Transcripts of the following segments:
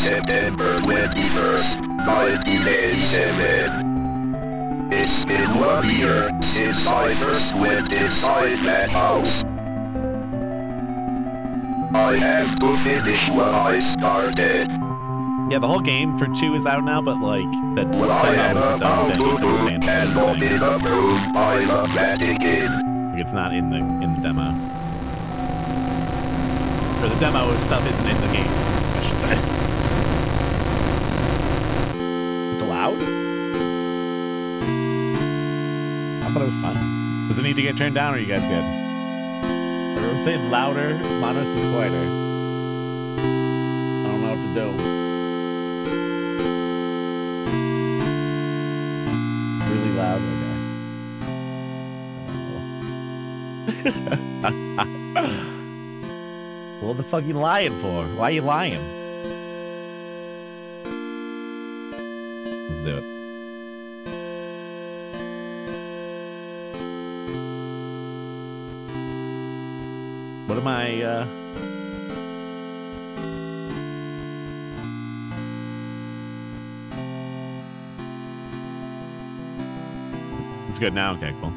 September 21st, 1987. It's been 1 year since I first went inside that house. I have to finish what I started. Yeah, the whole game for 2 is out now, but like that What I am about to do stand has not been approved by the Vatican. like it's not in the demo. Or the demo stuff isn't in the game, I should say. It's loud? I thought it was fun. Does it need to get turned down, or are you guys good? Everyone's saying louder, Monos is quieter. I don't know what to do. Really loud, okay. What the fuck are you lying for? Why are you lying? Let's do it. What am I, It's good now? Okay, cool.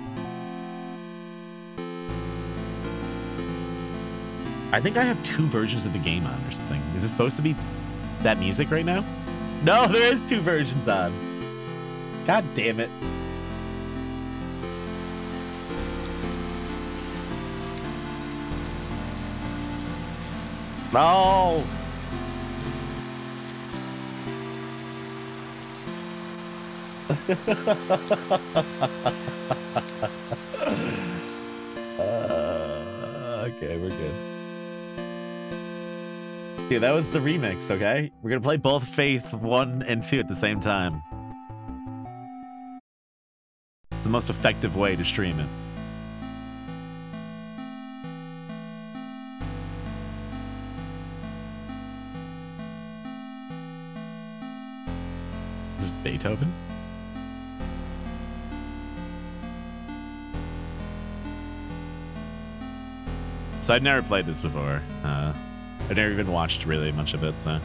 I think I have 2 versions of the game on or something. Is it supposed to be that music right now? No, there is 2 versions on. God damn it. No. Okay, we're good. Dude, that was the remix, okay? We're gonna play both Faith 1 and 2 at the same time. It's the most effective way to stream it. This is Beethoven? So I'd never played this before. I've never even watched really much of it, so I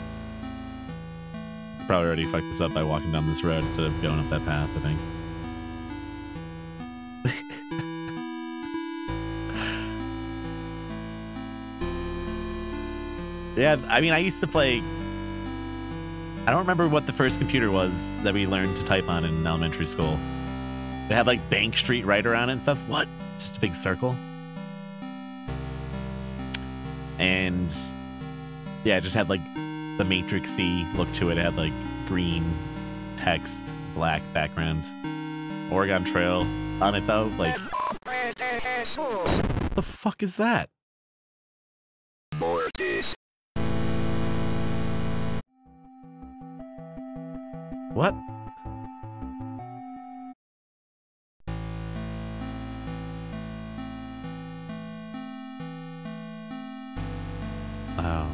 probably already fucked this up by walking down this road instead of going up that path, I think. Yeah, I mean, I used to play... I don't remember what the first computer was that we learned to type on in elementary school. It had like Bank Street right around it and stuff. What? It's just a big circle. And yeah, it just had like the Matrix-y look to it. It had like green text, black background. Oregon Trail on it though. Like, what the fuck is that? What? Oh.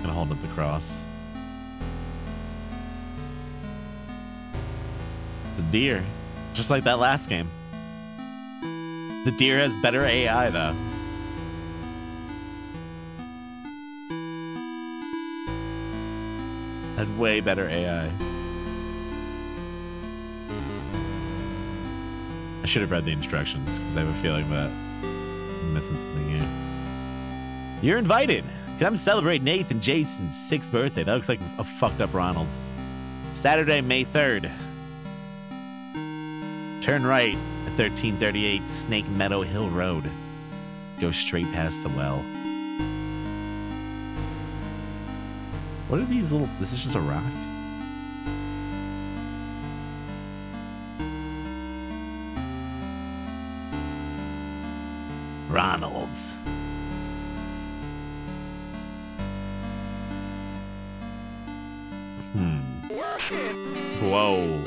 Gonna hold up the cross. It's a deer. Just like that last game. The deer has better AI, though. Had way better AI. I should have read the instructions, because I have a feeling that I'm missing something here. You're invited! Come celebrate Nathan Jason's 6th birthday. That looks like a fucked up Ronald. Saturday, May 3rd. Turn right at 1338 Snake Meadow Hill Road. Go straight past the well. What are these little... This is just a rock? Ronald's. Whoa.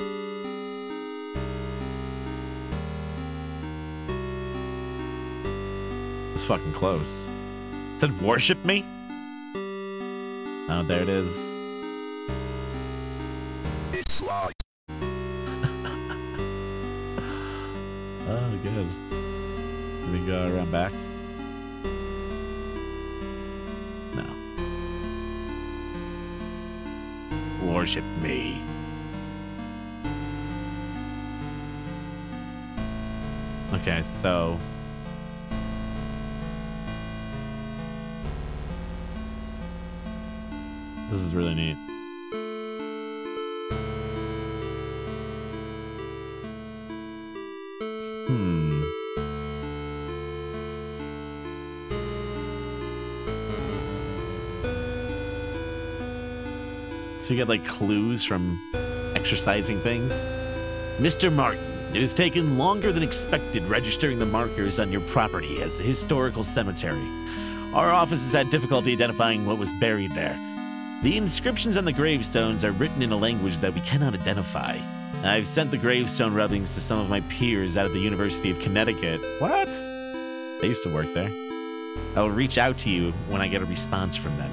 It's fucking close. It said worship me? Oh, there it is. It's locked. Oh, good. Can we go around back? No. Worship me. Okay, so... This is really neat. So you get like clues from exercising things. Mr. Martin, it has taken longer than expected registering the markers on your property as a historical cemetery. Our office has had difficulty identifying what was buried there. The inscriptions on the gravestones are written in a language that we cannot identify. I've sent the gravestone rubbings to some of my peers out of the University of Connecticut. What? They used to work there. I will reach out to you when I get a response from them.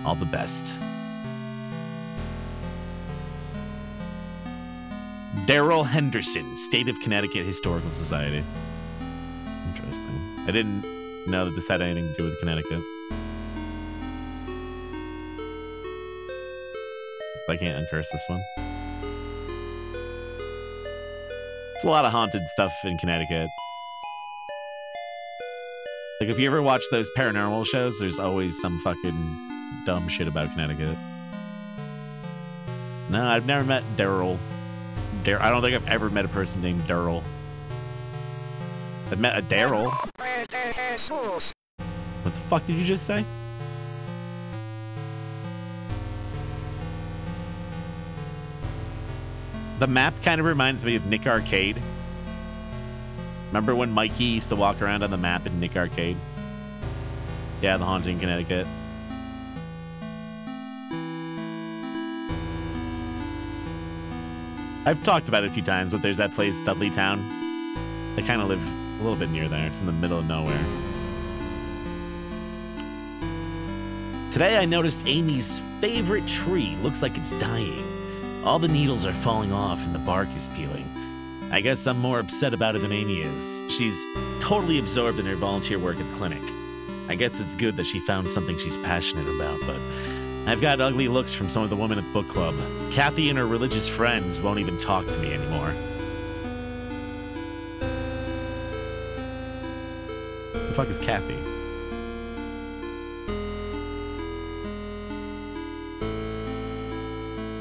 All the best. Daryl Henderson, State of Connecticut Historical Society. Interesting. I didn't know that this had anything to do with Connecticut. I can't uncurse this one. There's a lot of haunted stuff in Connecticut. Like, if you ever watch those paranormal shows, there's always some fucking dumb shit about Connecticut. No, I've never met Daryl. I don't think I've ever met a person named Daryl. I've met a Daryl. What the fuck did you just say? The map kind of reminds me of Nick Arcade. Remember when Mikey used to walk around on the map in Nick Arcade? Yeah, the haunting in Connecticut. I've talked about it a few times, but there's that place, Dudleytown. I kind of live a little bit near there. It's in the middle of nowhere. Today I noticed Amy's favorite tree looks like it's dying. All the needles are falling off and the bark is peeling. I guess I'm more upset about it than Amy is. She's totally absorbed in her volunteer work at the clinic. I guess it's good that she found something she's passionate about, but I've got ugly looks from some of the women at the book club. Kathy and her religious friends won't even talk to me anymore. Who the fuck is Kathy?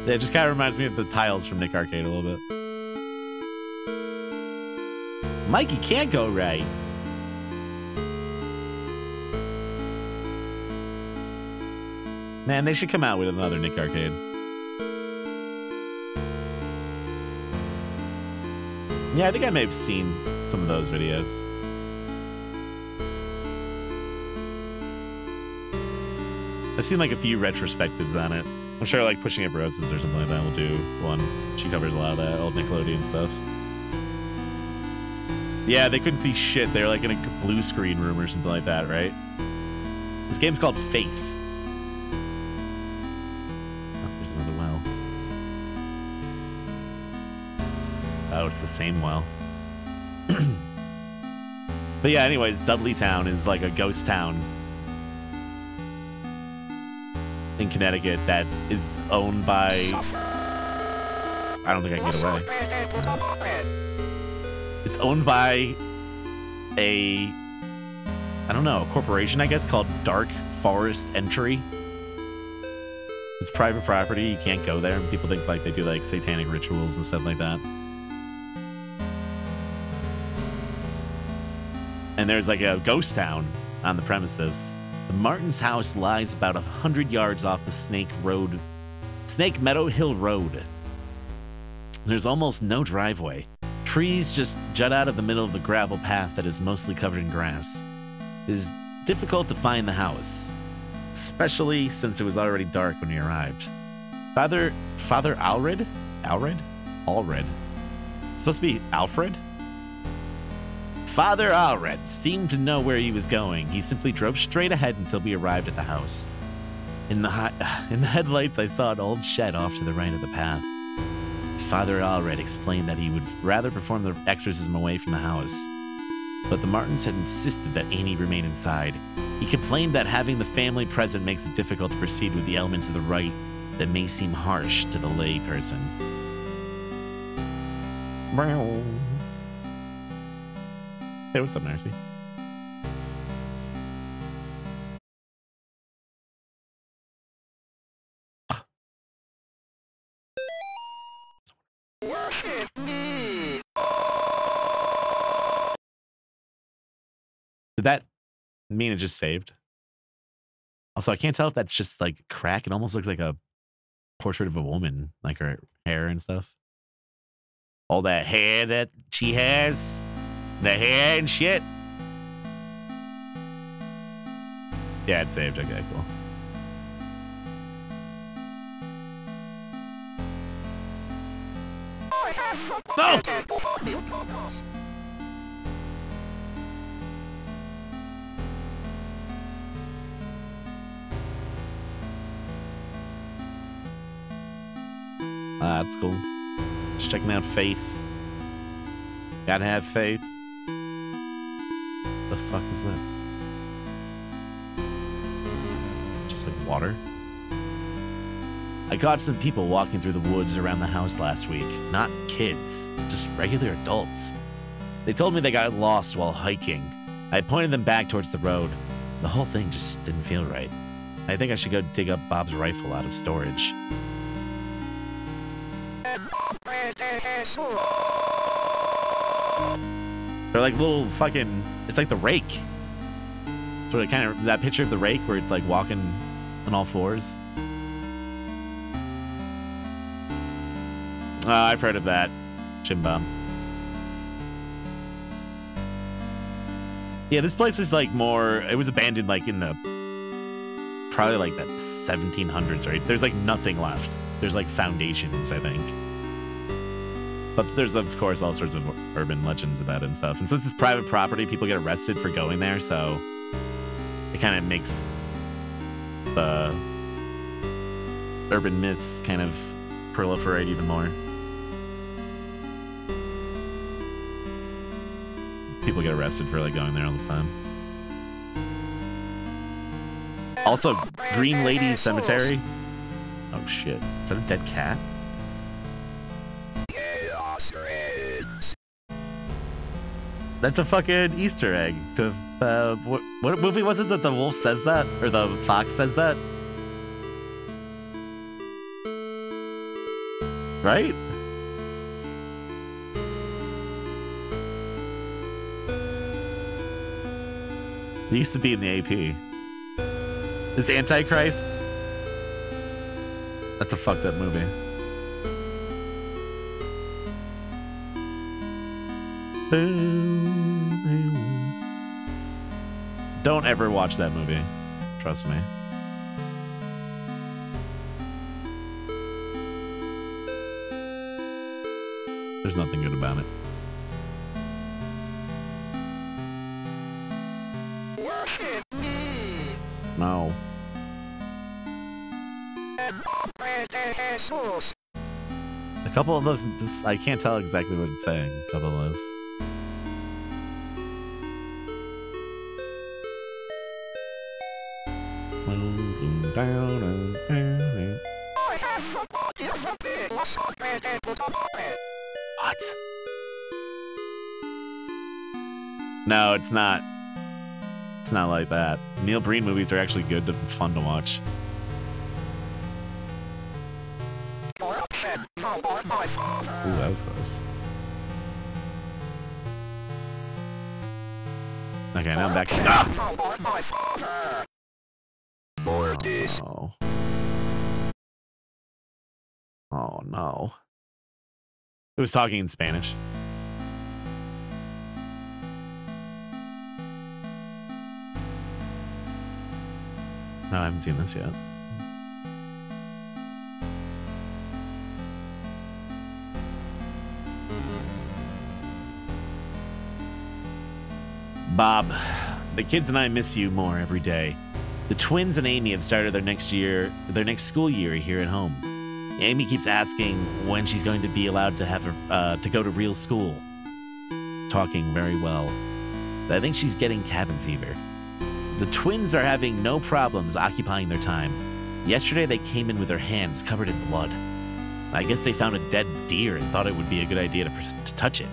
Yeah, it just kind of reminds me of the tiles from Nick Arcade a little bit. Mikey can't go right. Man, they should come out with another Nick Arcade. Yeah, I think I may have seen some of those videos. I've seen like a few retrospectives on it. I'm sure like Pushing Up Roses or something like that will do one. She covers a lot of that old Nickelodeon stuff. Yeah, they couldn't see shit. They were like in a blue screen room or something like that, right? This game's called Faith. Oh, there's another well. Oh, it's the same well. But yeah, anyways, Dudleytown is like a ghost town in Connecticut that is owned by... I don't think I can get away. It's owned by a... I don't know, a corporation, I guess, called Dark Forest Entry. It's private property, you can't go there. People think like they do like satanic rituals and stuff like that. And there's like a ghost town on the premises. The Martin's house lies about 100 yards off the Snake Meadow Hill Road. There's almost no driveway. Trees just jut out of the middle of the gravel path that is mostly covered in grass. It is difficult to find the house, especially since it was already dark when we arrived. Father Alred? It's supposed to be Alfred? Father Alred seemed to know where he was going. He simply drove straight ahead until we arrived at the house. In the headlights, I saw an old shed off to the right of the path. Father Allred explained that he would rather perform the exorcism away from the house. But the Martins had insisted that Amy remain inside. He complained that having the family present makes it difficult to proceed with the elements of the rite that may seem harsh to the lay person. Hey, what's up, Narcy? Did that mean it just saved? Also, I can't tell if that's just like crack. It almost looks like a portrait of a woman, like her hair and stuff. All that hair that she has, the hair and shit. Yeah, it saved. Okay, cool. No! That's cool. Just checking out Faith. Gotta have faith. The fuck is this? Just like water? I caught some people walking through the woods around the house last week. Not kids, just regular adults. They told me they got lost while hiking. I pointed them back towards the road. The whole thing just didn't feel right. I think I should go dig up Bob's rifle out of storage. They're like little fucking, it's like the rake. Sort of kind of that picture of the rake where it's like walking on all fours. I've heard of that. Chimbum. Yeah, this place is like more, it was abandoned like in the, probably like the 1700s, right? There's like nothing left. There's like foundations, I think. But there's, of course, all sorts of urban legends about it and stuff. And since it's private property, people get arrested for going there, so it kind of makes the urban myths kind of proliferate even more. People get arrested for like going there all the time. Also, Green Lady Cemetery. Oh shit, is that a dead cat? That's a fucking Easter egg. To what movie was it that the wolf says that? Or the fox says that? Right? It used to be in the AP. This Antichrist? That's a fucked up movie. Don't ever watch that movie. Trust me. There's nothing good about it. No. A couple of those, I can't tell exactly what it's saying. A couple of those. What? No, it's not. It's not like that. Neil Breen movies are actually good and fun to watch. Ooh, that was close. Okay, now I'm back. Ah! Oh. Oh no. It was talking in Spanish. No, I haven't seen this yet. Bob, the kids and I miss you more every day. The twins and Amy have started their next school year here at home. Amy keeps asking when she's going to be allowed to have her, to go to real school. Talking very well. I think she's getting cabin fever. The twins are having no problems occupying their time. Yesterday they came in with their hands covered in blood. I guess they found a dead deer and thought it would be a good idea to touch it.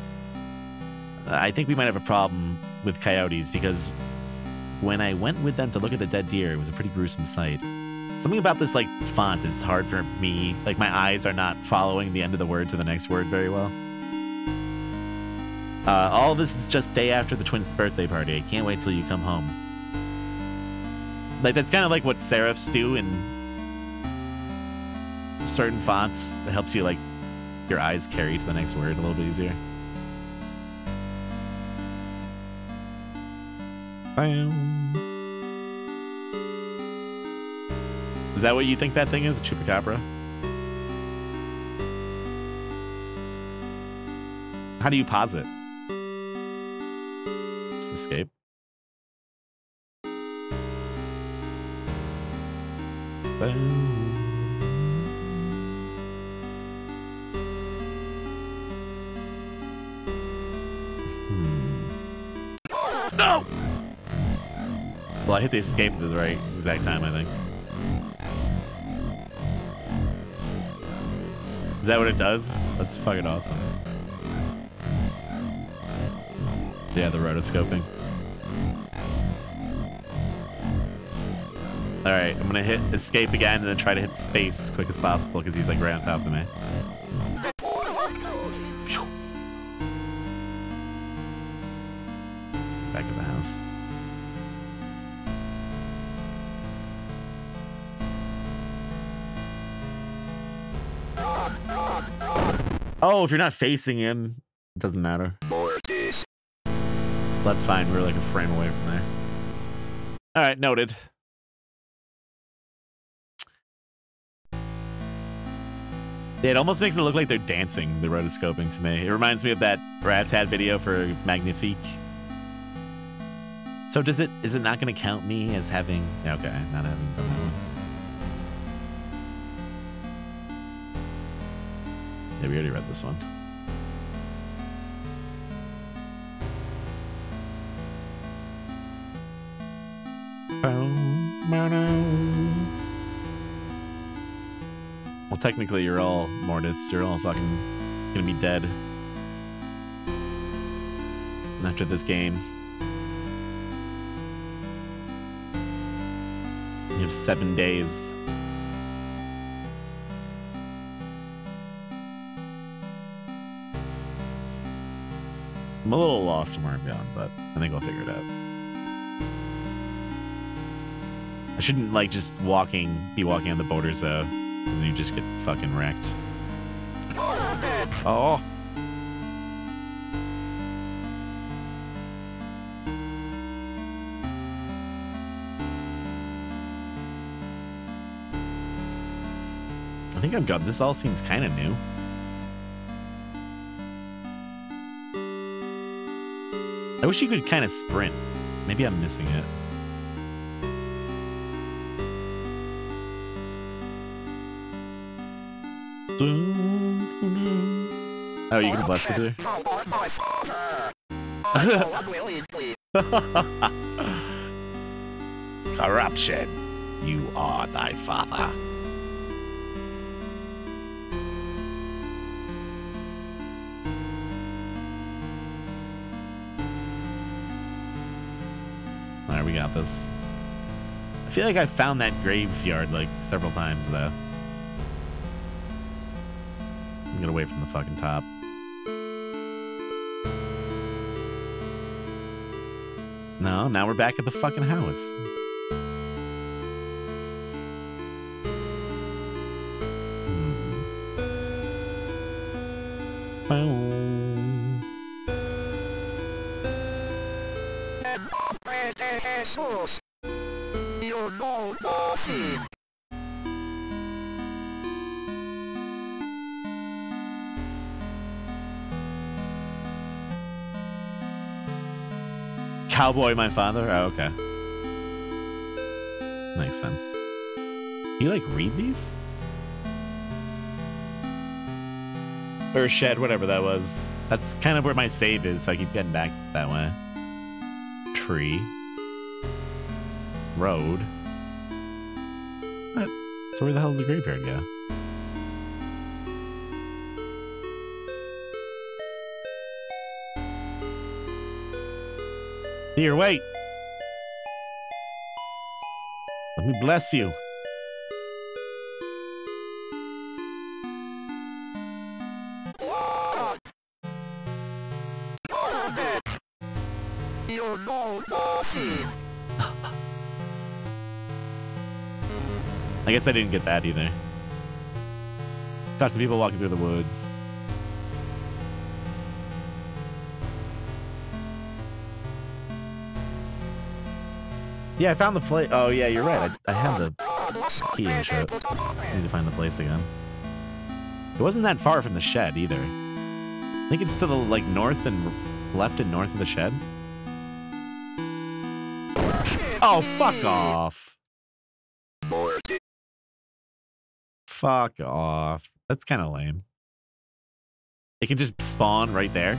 I think we might have a problem with coyotes because when I went with them to look at the dead deer, it was a pretty gruesome sight. Something about this, like, font is hard for me. Like, my eyes are not following the end of the word to the next word very well. All this is just day after the twins' birthday party. I can't wait till you come home. Like, that's kind of like what serifs do in certain fonts. That helps you, like, your eyes carry to the next word a little bit easier. Bam. Is that what you think that thing is? A chupacabra? How do you pause it? Just escape. No! Well, I hit the escape at the right exact time, I think. Is that what it does? That's fucking awesome. Yeah, the rotoscoping. Alright, I'm gonna hit escape again and then try to hit space as quick as possible because he's like right on top of me. Back at the house. Oh, if you're not facing him, it doesn't matter. That's fine. We're like a frame away from there. All right, noted. Yeah, it almost makes it look like they're dancing, the rotoscoping to me. It reminds me of that Rat's Hat video for Magnifique. So is it not going to count me as having... Okay, not having done that one. Yeah, we already read this one. Well, technically, you're all Mortis. You're all fucking gonna be dead. And after this game, you have 7 days. I'm a little lost from where I'm going, but I think I'll figure it out. I shouldn't, like, just be walking on the borders, though, because you just get fucking wrecked. Oh. I think I'm good. This all seems kind of new. I wish you could kind of sprint. Maybe I'm missing it. Oh, you can blast it there? Corruption. You are thy father. Alright, we got this. I feel like I found that graveyard like several times though. I'm gonna wait from the fucking top. No, now we're back at the fucking house. Cowboy, my father? Oh, okay. Makes sense. You, like, read these? Or shed, whatever that was. That's kind of where my save is, so I keep getting back that way. Tree. Road. What? So where the hell does the graveyard go? Here, wait. Let me bless you. I guess I didn't get that either. Got some people walking through the woods. Yeah, I found the place. Oh, yeah, you're right. I have the key and shit. Just need to find the place again. It wasn't that far from the shed either. I think it's to the like north and left and north of the shed. Oh, fuck off. Fuck off. That's kind of lame. It can just spawn right there.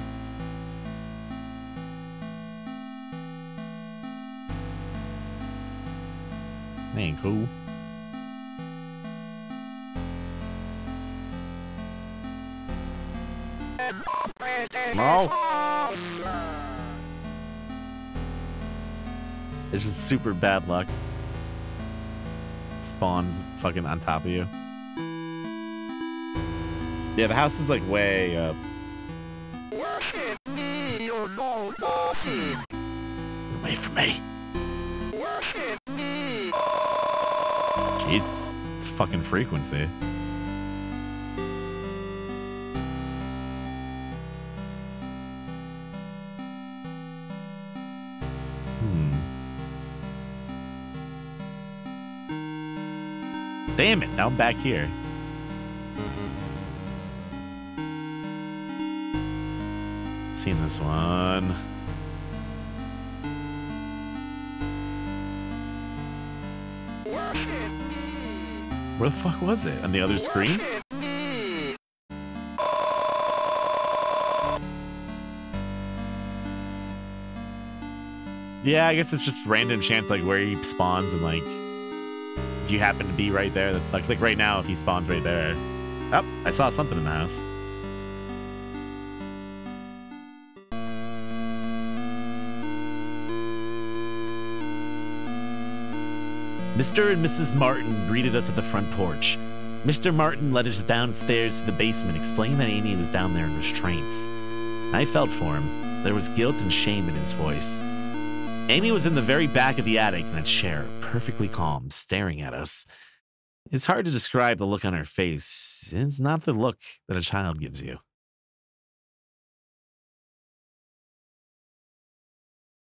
That ain't cool. No. It's just super bad luck. Spawns fucking on top of you. Yeah, the house is like way up. Away from me. Jesus, fucking frequency. Damn it, now I'm back here. Seen this one. Where the fuck was it? On the other screen? Yeah, I guess it's just random chance, like where he spawns and like if you happen to be right there, that sucks. Like right now, if he spawns right there. Oh, I saw something in the house. Mr. and Mrs. Martin greeted us at the front porch. Mr. Martin led us downstairs to the basement, explaining that Amy was down there in restraints. I felt for him. There was guilt and shame in his voice. Amy was in the very back of the attic in a chair, perfectly calm, staring at us. It's hard to describe the look on her face. It's not the look that a child gives you.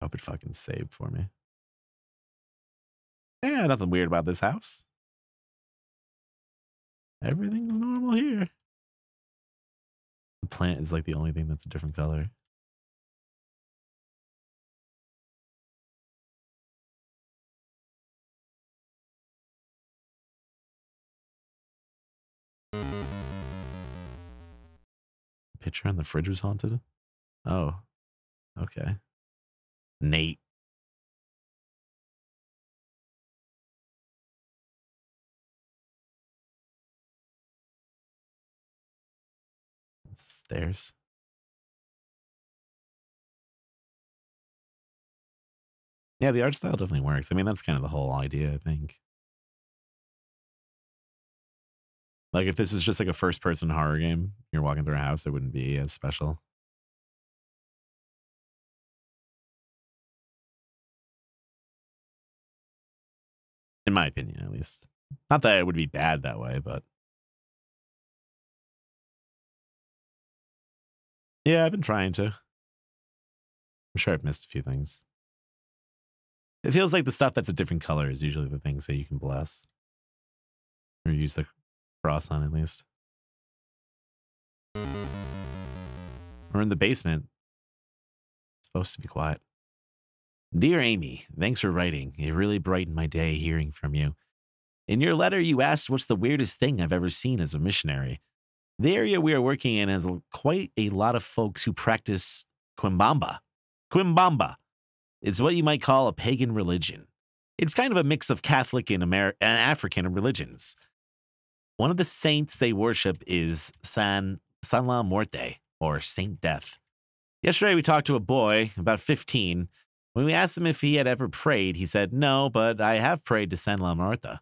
Hope it fucking saved for me. Yeah, nothing weird about this house. Everything's normal here. The plant is like the only thing that's a different color. Picture on the fridge was haunted? Oh, okay. Nate. Stairs. Yeah, the art style definitely works. I mean, that's kind of the whole idea, I think. Like, if this was just like a first-person horror game, you're walking through a house, it wouldn't be as special. In my opinion, at least. Not that it would be bad that way, but... Yeah, I've been trying to. I'm sure I've missed a few things. It feels like the stuff that's a different color is usually the things that you can bless. Or use the cross on, at least. We're in the basement. It's supposed to be quiet. Dear Amy, thanks for writing. It really brightened my day hearing from you. In your letter, you asked what's the weirdest thing I've ever seen as a missionary. The area we are working in has quite a lot of folks who practice Quimbamba. Quimbamba. It's what you might call a pagan religion. It's kind of a mix of Catholic and African religions. One of the saints they worship is San La Muerte, or Saint Death. Yesterday we talked to a boy, about 15. When we asked him if he had ever prayed, he said, "No, but I have prayed to San La Muerte."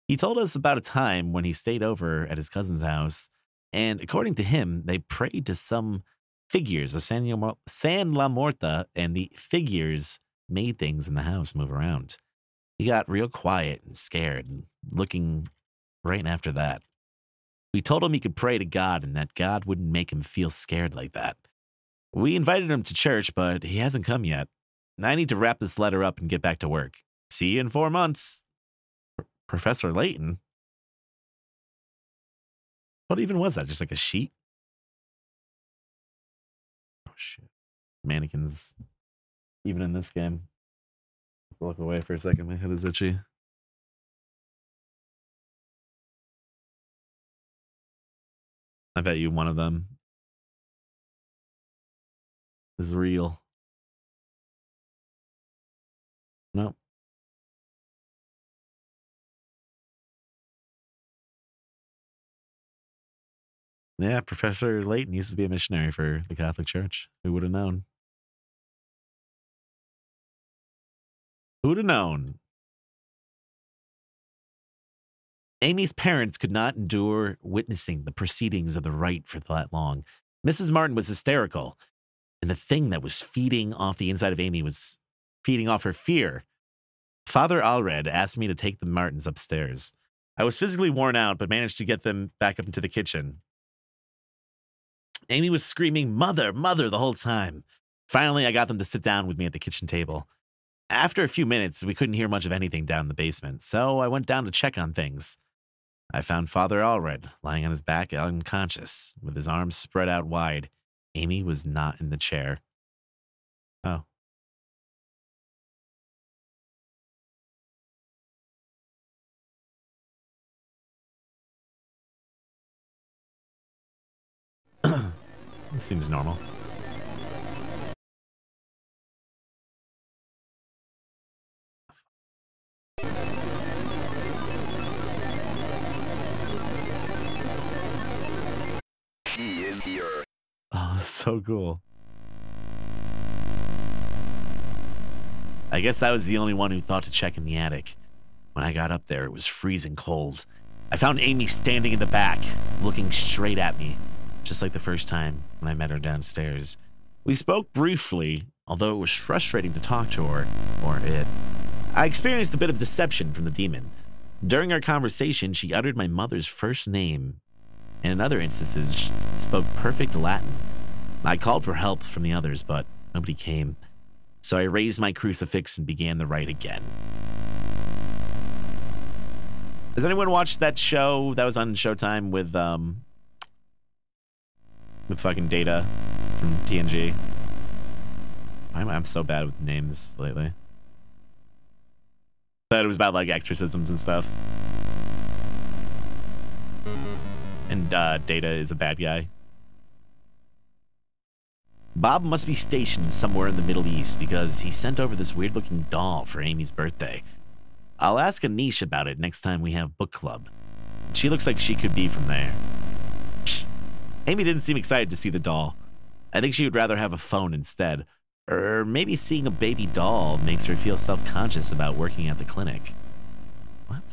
He told us about a time when he stayed over at his cousin's house, and according to him, they prayed to some figures of San La Muerte, and the figures made things in the house move around. He got real quiet and scared, and looking right after that. We told him he could pray to God and that God wouldn't make him feel scared like that. We invited him to church, but he hasn't come yet. I need to wrap this letter up and get back to work. See you in 4 months. Professor Layton? What even was that? Just like a sheet? Oh, shit. Mannequins. Even in this game. Look away for a second. My head is itchy. I bet you one of them is real. Nope. Yeah, Professor Layton used to be a missionary for the Catholic Church. Who would have known? Who'd have known? Amy's parents could not endure witnessing the proceedings of the rite for that long. Mrs. Martin was hysterical, and the thing that was feeding off the inside of Amy was feeding off her fear. Father Allred asked me to take the Martins upstairs. I was physically worn out, but managed to get them back up into the kitchen. Amy was screaming, "Mother, mother," the whole time. Finally, I got them to sit down with me at the kitchen table. After a few minutes, we couldn't hear much of anything down in the basement, so I went down to check on things. I found Father Allred lying on his back unconscious, with his arms spread out wide. Amy was not in the chair. Oh. This seems normal. He is here. Oh, so cool. I guess I was the only one who thought to check in the attic. When I got up there, it was freezing cold. I found Amy standing in the back, looking straight at me, just like the first time when I met her downstairs. We spoke briefly, although it was frustrating to talk to her, or it. I experienced a bit of deception from the demon. During our conversation, she uttered my mother's first name, and in other instances, she spoke perfect Latin. I called for help from the others, but nobody came. So I raised my crucifix and began the rite again. Has anyone watched that show that was on Showtime with fucking Data from TNG? I'm so bad with names lately. But it was about like exorcisms and stuff. And Data is a bad guy. Bob must be stationed somewhere in the Middle East because he sent over this weird-looking doll for Amy's birthday. I'll ask Anish about it next time we have book club. She looks like she could be from there. Amy didn't seem excited to see the doll. I think she would rather have a phone instead. Or maybe seeing a baby doll makes her feel self-conscious about working at the clinic. What?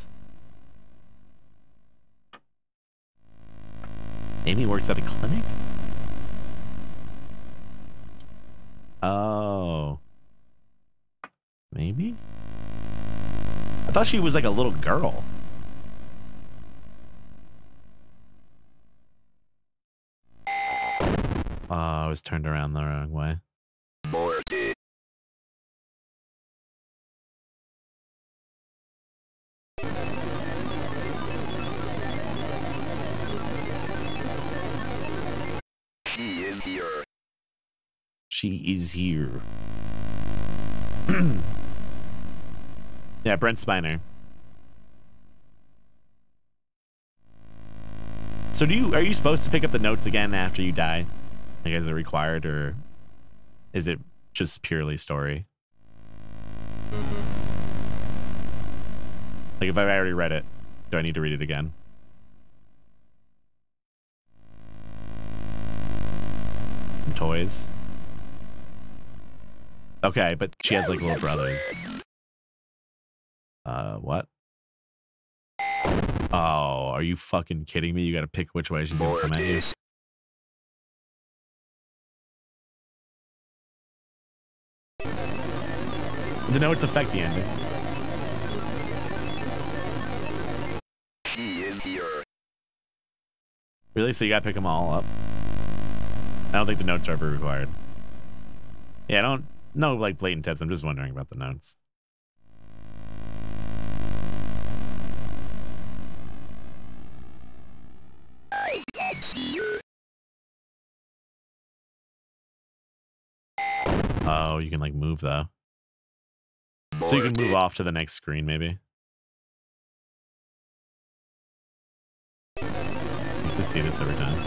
Amy works at a clinic? Oh. Maybe? I thought she was like a little girl. Oh, I was turned around the wrong way. Morty. She is here. She is here. Yeah, Brent Spiner. So are you supposed to pick up the notes again after you die? Like, is it required, or is it just purely story? Like, if I've already read it, do I need to read it again? Some toys. Okay, but she has like little brothers. What? Oh, are you fucking kidding me? You gotta pick which way she's gonna come at you. The notes affect the ending. She is here. Really? So you gotta pick them all up? I don't think the notes are ever required. Yeah, I don't know like blatant tips. I'm just wondering about the notes. I can see her. Oh, you can like move though. So you can move off to the next screen, maybe. You have to see this every time.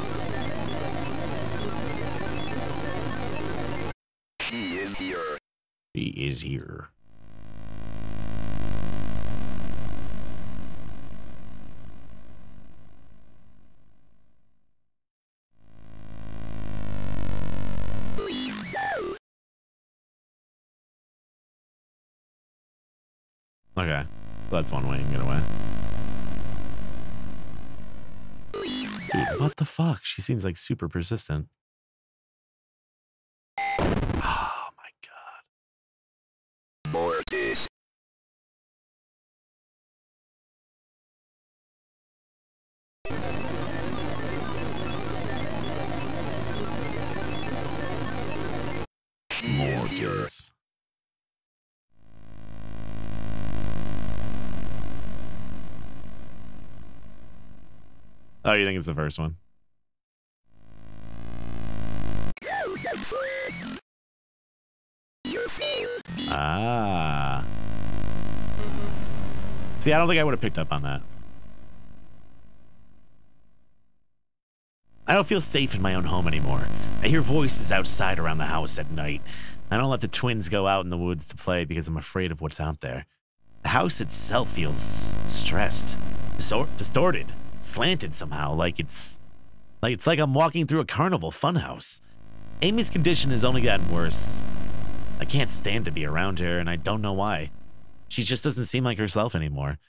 She is here. He is here. Please go. Okay. Well, that's one way you can get away. Dude, what the fuck? She seems like super persistent. Oh my god. Mortis. Mortis. Oh, you think it's the first one? Ah. See, I don't think I would have picked up on that. I don't feel safe in my own home anymore. I hear voices outside around the house at night. I don't let the twins go out in the woods to play because I'm afraid of what's out there. The house itself feels stressed, distorted, slanted somehow, like it's like I'm walking through a carnival funhouse. Amy's condition has only gotten worse. I can't stand to be around her, and I don't know why. She just doesn't seem like herself anymore.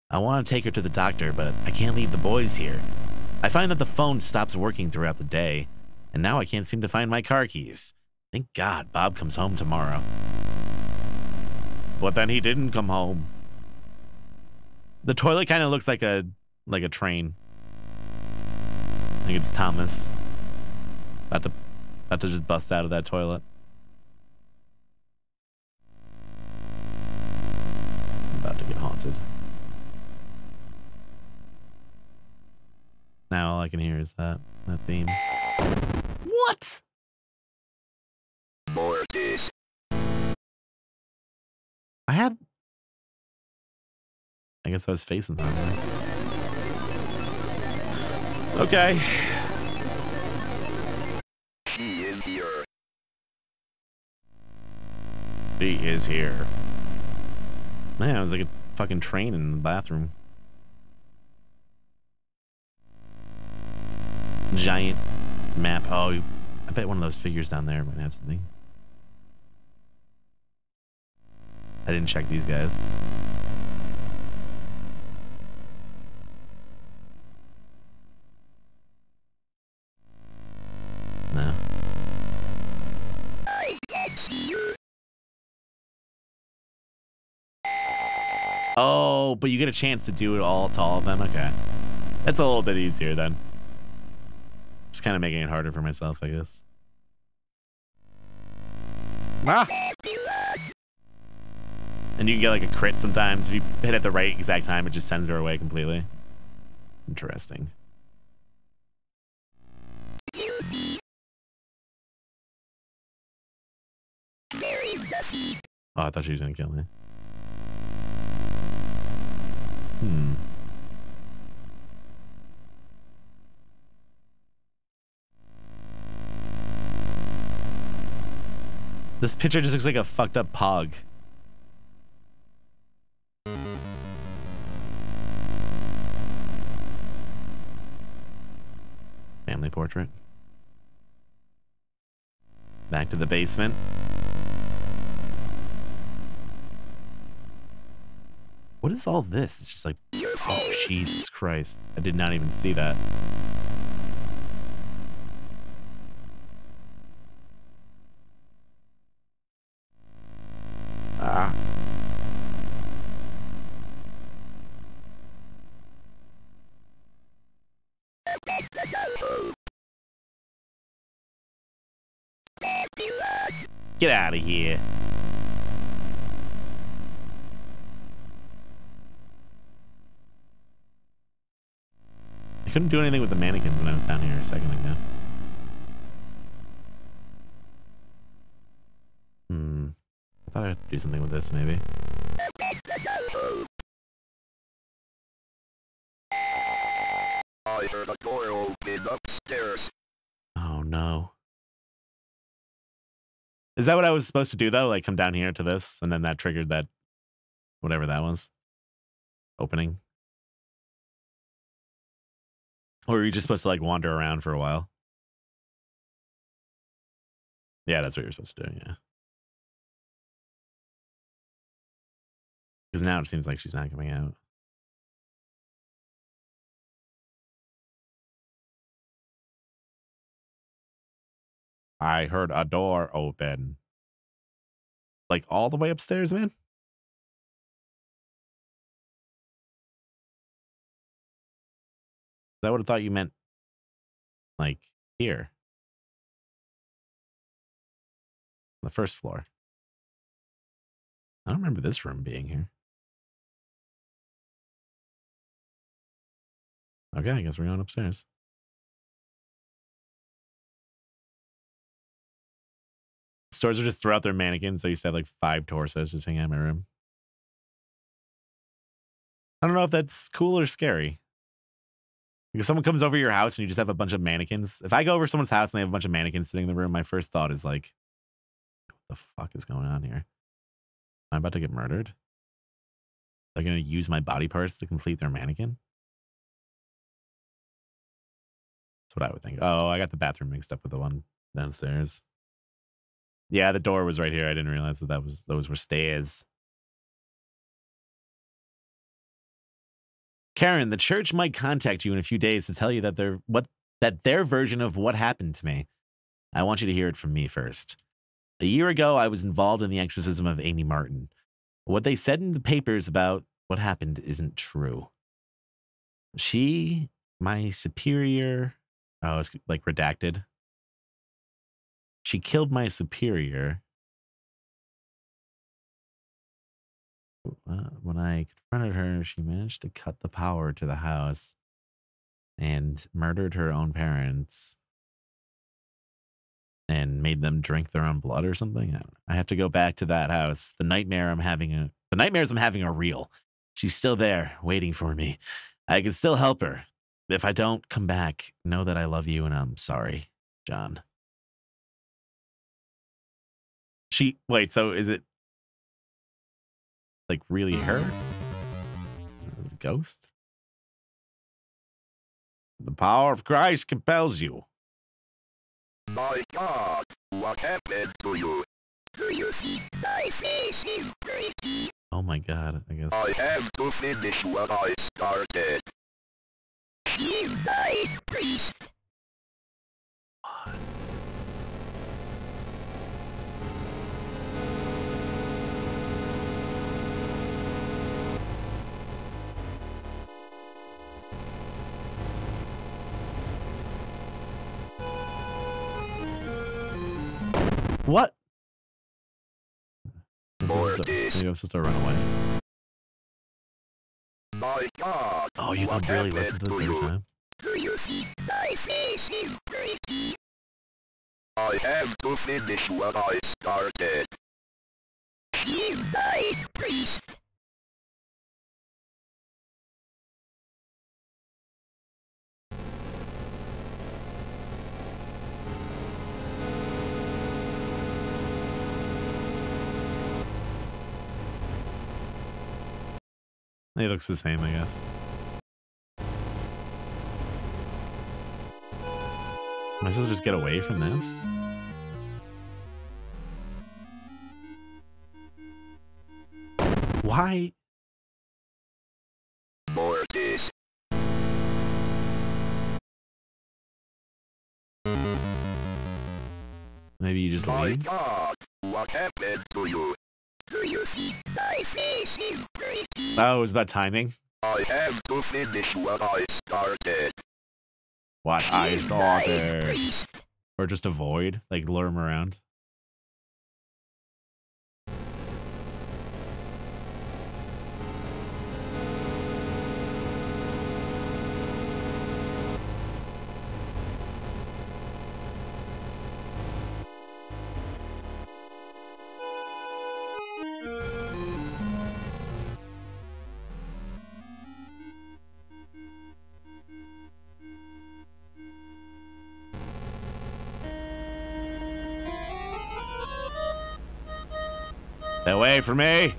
I want to take her to the doctor, but I can't leave the boys here. I find that the phone stops working throughout the day, and now I can't seem to find my car keys. Thank God Bob comes home tomorrow. But then he didn't come home. The toilet kind of looks like a train. I think it's Thomas. About to just bust out of that toilet. About to get haunted. Now all I can hear is that theme. What? Mortis. I guess I was facing that way. Okay. She is here. She is here. Man, it was like a fucking train in the bathroom. Giant map. Oh, I bet one of those figures down there might have something. I didn't check these guys. No. I can see her. Oh, but you get a chance to do it all to all of them? Okay. That's a little bit easier then. Just kind of making it harder for myself, I guess. Ah! And you can get like a crit sometimes. If you hit at the right exact time, it just sends her away completely. Interesting. Oh, I thought she was gonna kill me. This picture just looks like a fucked up pog. Family portrait. Back to the basement. What is all this? It's just like, oh, Jesus Christ. I did not even see that. Ah. Get out of here. I couldn't do anything with the mannequins when I was down here a second ago. I thought I'd do something with this, maybe. I heard a door open upstairs. Oh, no. Is that what I was supposed to do, though? Like, come down here to this, and then that triggered that... whatever that was. Opening. Or are you just supposed to, like, wander around for a while? Yeah, that's what you're supposed to do, yeah. Because now it seems like she's not coming out. I heard a door open. Like, all the way upstairs, man? I would have thought you meant, like, here. The first floor. I don't remember this room being here. Okay, I guess we're going upstairs. Stores are just throughout their mannequins, so I used to have like 5 torsos just hanging out in my room. I don't know if that's cool or scary. Like if someone comes over your house and you just have a bunch of mannequins. If I go over someone's house and they have a bunch of mannequins sitting in the room, my first thought is like, what the fuck is going on here? Am I about to get murdered? They're going to use my body parts to complete their mannequin? That's what I would think. Oh, I got the bathroom mixed up with the one downstairs. Yeah, the door was right here. I didn't realize that those were stairs. Karen, the church might contact you in a few days to tell you that their version of what happened to me. I want you to hear it from me first. A year ago, I was involved in the exorcism of Amy Martin. What they said in the papers about what happened isn't true. She, my superior, oh, it's like redacted. She killed my superior. When I confronted her, she managed to cut the power to the house and murdered her own parents and made them drink their own blood or something. I have to go back to that house. The nightmares I'm having are real. She's still there waiting for me. I can still help her. If I don't come back, know that I love you and I'm sorry, John. Wait, so is it like really her? The ghost? The power of Christ compels you. My God, what happened to you? Do you think my face is pretty? Oh my God, I guess. I have to finish what I started. She's died, priest. What? More Maybe I'm supposed to run away. My God, Oh, you don't really listen to this every time? Do you think my face is pretty? I have to finish what I started. She's died, priest. It looks the same, I guess. Am I supposed to just get away from this? Why? Mortis. Maybe you just My leave? God, what happened to you? Do you think my face is pretty? Oh, it was about timing? I have to finish what I started. What I started. Or just avoid, like lure him around. Away from me!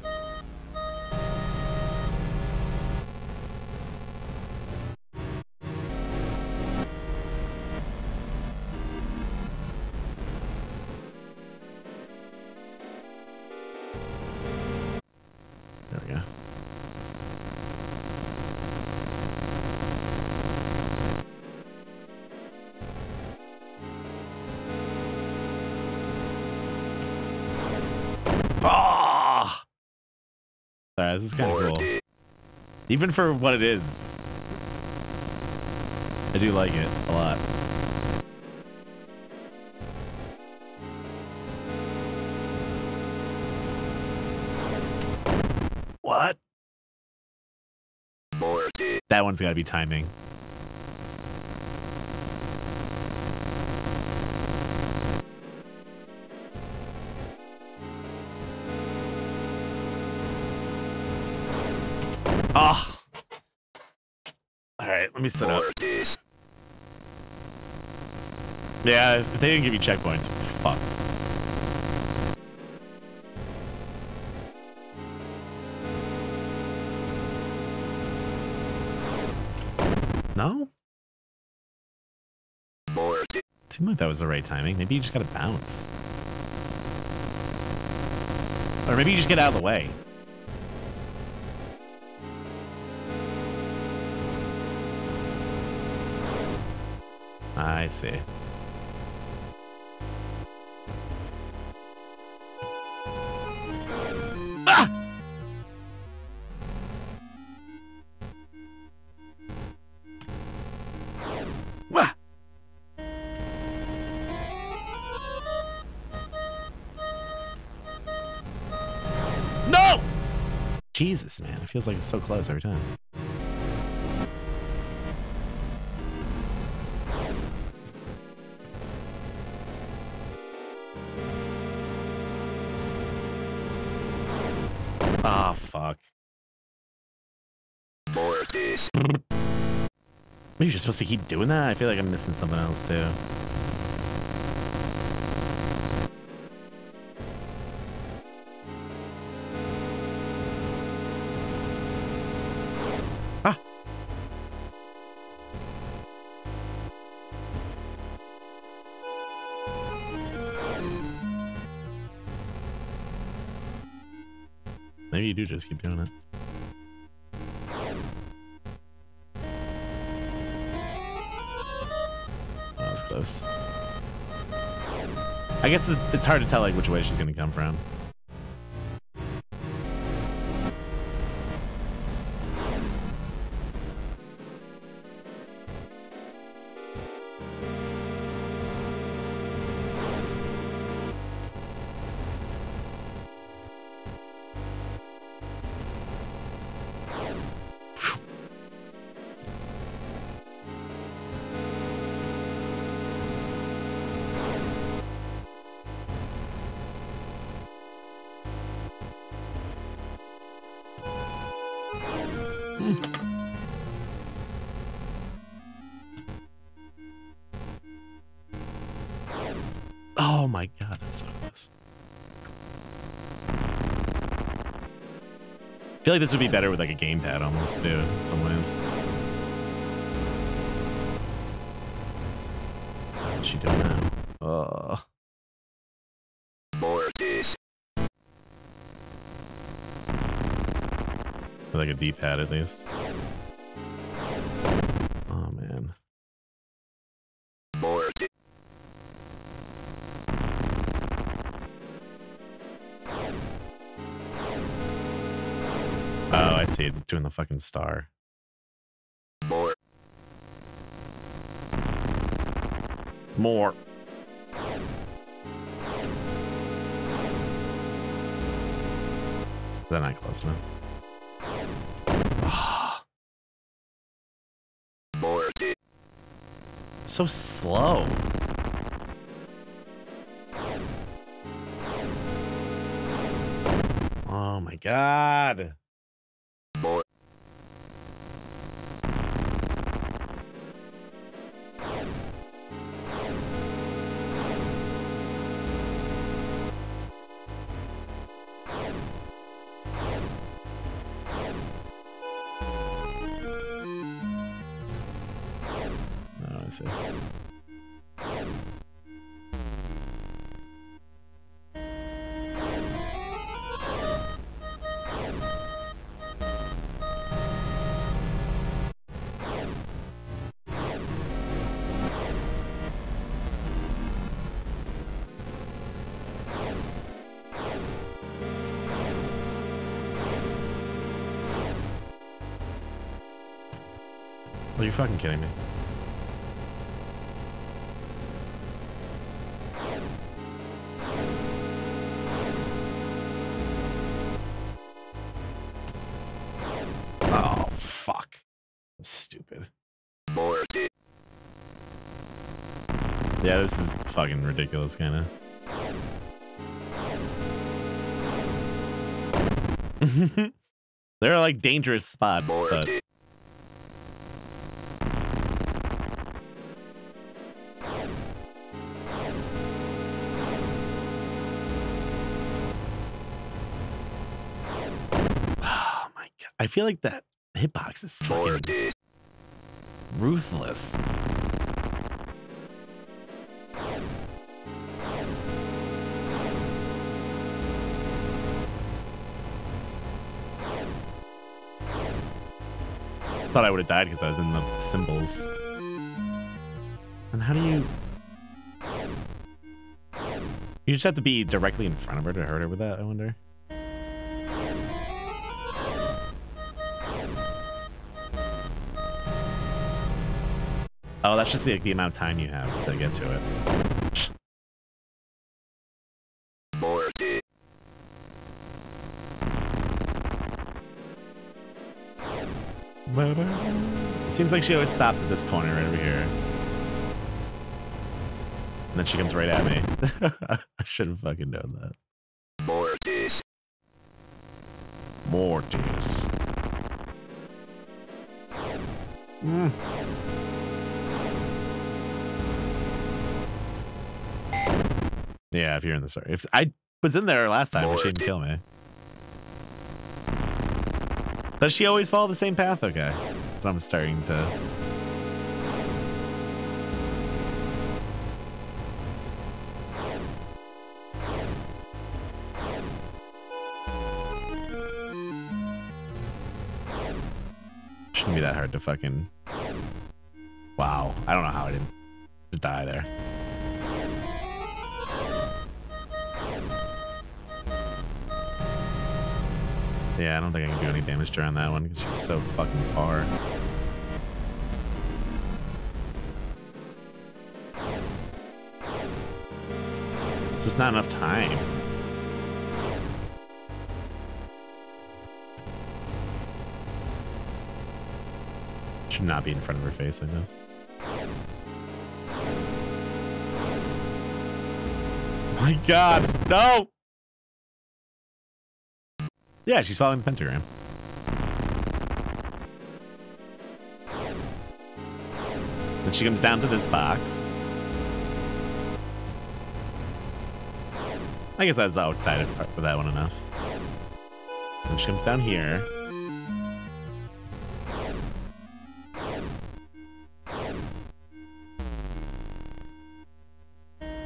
There we go. Ah! Alright, this is kind of cool. Even for what it is. I do like it a lot. What? That one's gotta be timing. Oh. Alright, let me set up. Yeah, if they didn't give you checkpoints, fucked. No? Seemed like that was the right timing. Maybe you just gotta bounce. Or maybe you just get out of the way. I see. Ah! Wah! No! Jesus, man. It feels like it's so close every time. Ah, oh, fuck. Maybe you're supposed to keep doing that? I feel like I'm missing something else, too. Ah! Maybe you do just keep doing it. That was close. I guess it's hard to tell like which way she's gonna come from. Oh my god, that's so close. feel like this would be better with like a gamepad almost too, in some ways. What's she doing now? Oh. Like a D-pad at least. Oh man. Oh, I see. It's doing the fucking star. More. Is that not close enough? So slow. Oh my god. I see. Are you fucking kidding me? Oh, fuck. That's stupid. Yeah, this is fucking ridiculous, kind of. There are like dangerous spots, but... I feel like that hitbox is fucking ruthless. Thought I would have died because I was in the symbols. And how do you... You just have to be directly in front of her to hurt her with that, I wonder. Oh, that's just the amount of time you have to get to it. It seems like she always stops at this corner right over here. And then she comes right at me. I should have fucking known that. Mortis. Mm. Yeah, if you're in the story. If I was in there last time, but she didn't kill me. Does she always follow the same path? Okay. So I'm starting to... Shouldn't be that hard to fucking... Wow. I don't know how I didn't just die there. Yeah, I don't think I can do any damage to her on that one because she's so fucking far. It's just not enough time. Should not be in front of her face, I guess. My god, no! Yeah, she's following the pentagram. Then she comes down to this box. I guess I was outside of that one enough. Then she comes down here.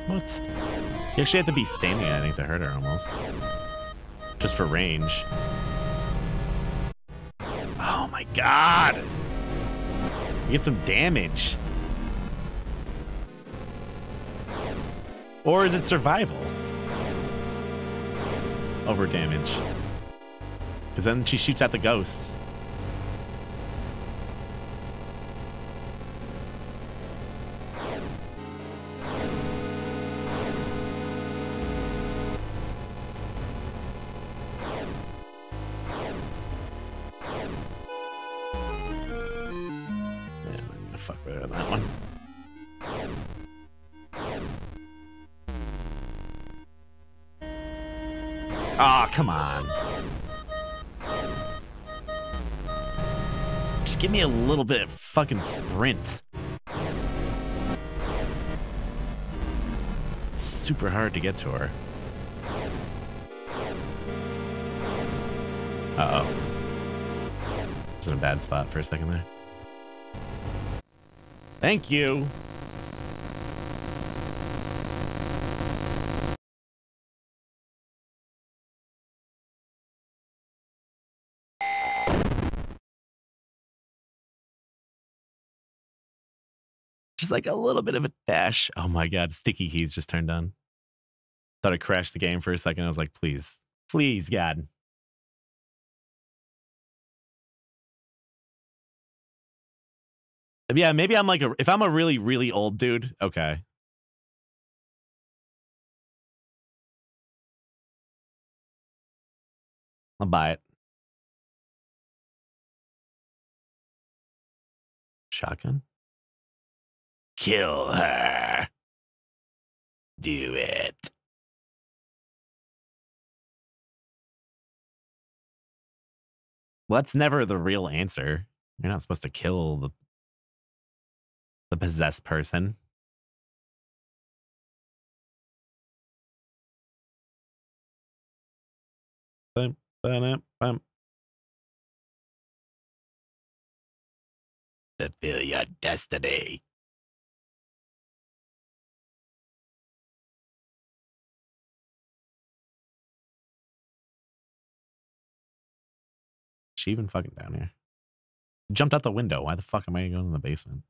What? You actually have to be standing, I think, to hurt her almost. Just for range. Oh my god! You get some damage. Or is it survival? Over damage. Because then she shoots at the ghosts. Fuck better than that one. Ah, oh, come on. Just give me a little bit of fucking sprint. It's super hard to get to her. Uh-oh. I was in a bad spot for a second there. Thank you. Just like a little bit of a dash. Oh my god, sticky keys just turned on. Thought I crashed the game for a second. I was like, please, please, God. Yeah, maybe I'm like if I'm a really, really old dude, okay. I'll buy it. Shotgun? Kill her. Do it. Well, that's never the real answer. You're not supposed to kill the possessed person. Bum, bum, bum. Fulfill your destiny. Is she even fucking down here? Jumped out the window. Why the fuck am I going in the basement?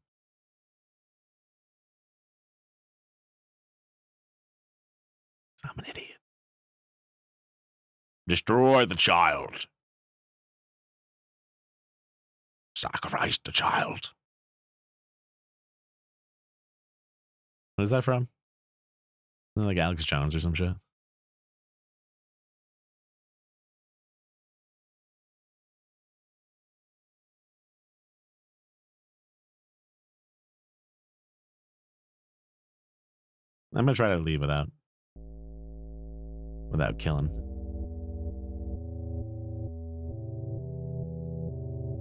I'm an idiot. Destroy the child. Sacrifice the child. What is that from? Isn't it like Alex Jones or some shit? I'm gonna try to leave without killing.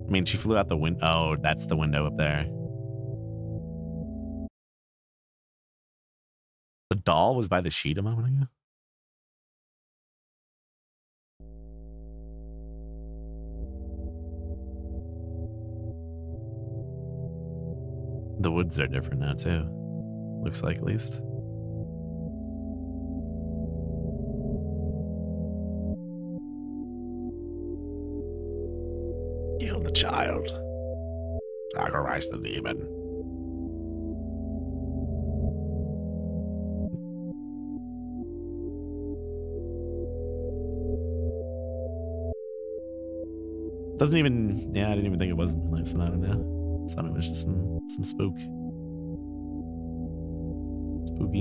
I mean, she flew out the window. Oh, that's the window up there. The doll was by the sheet a moment ago. The woods are different now too. Looks like, at least. Kill the child. Sacrifice the demon. Doesn't even. Yeah, I didn't even think it was Moonlight Sonata now. I thought it was just some spooky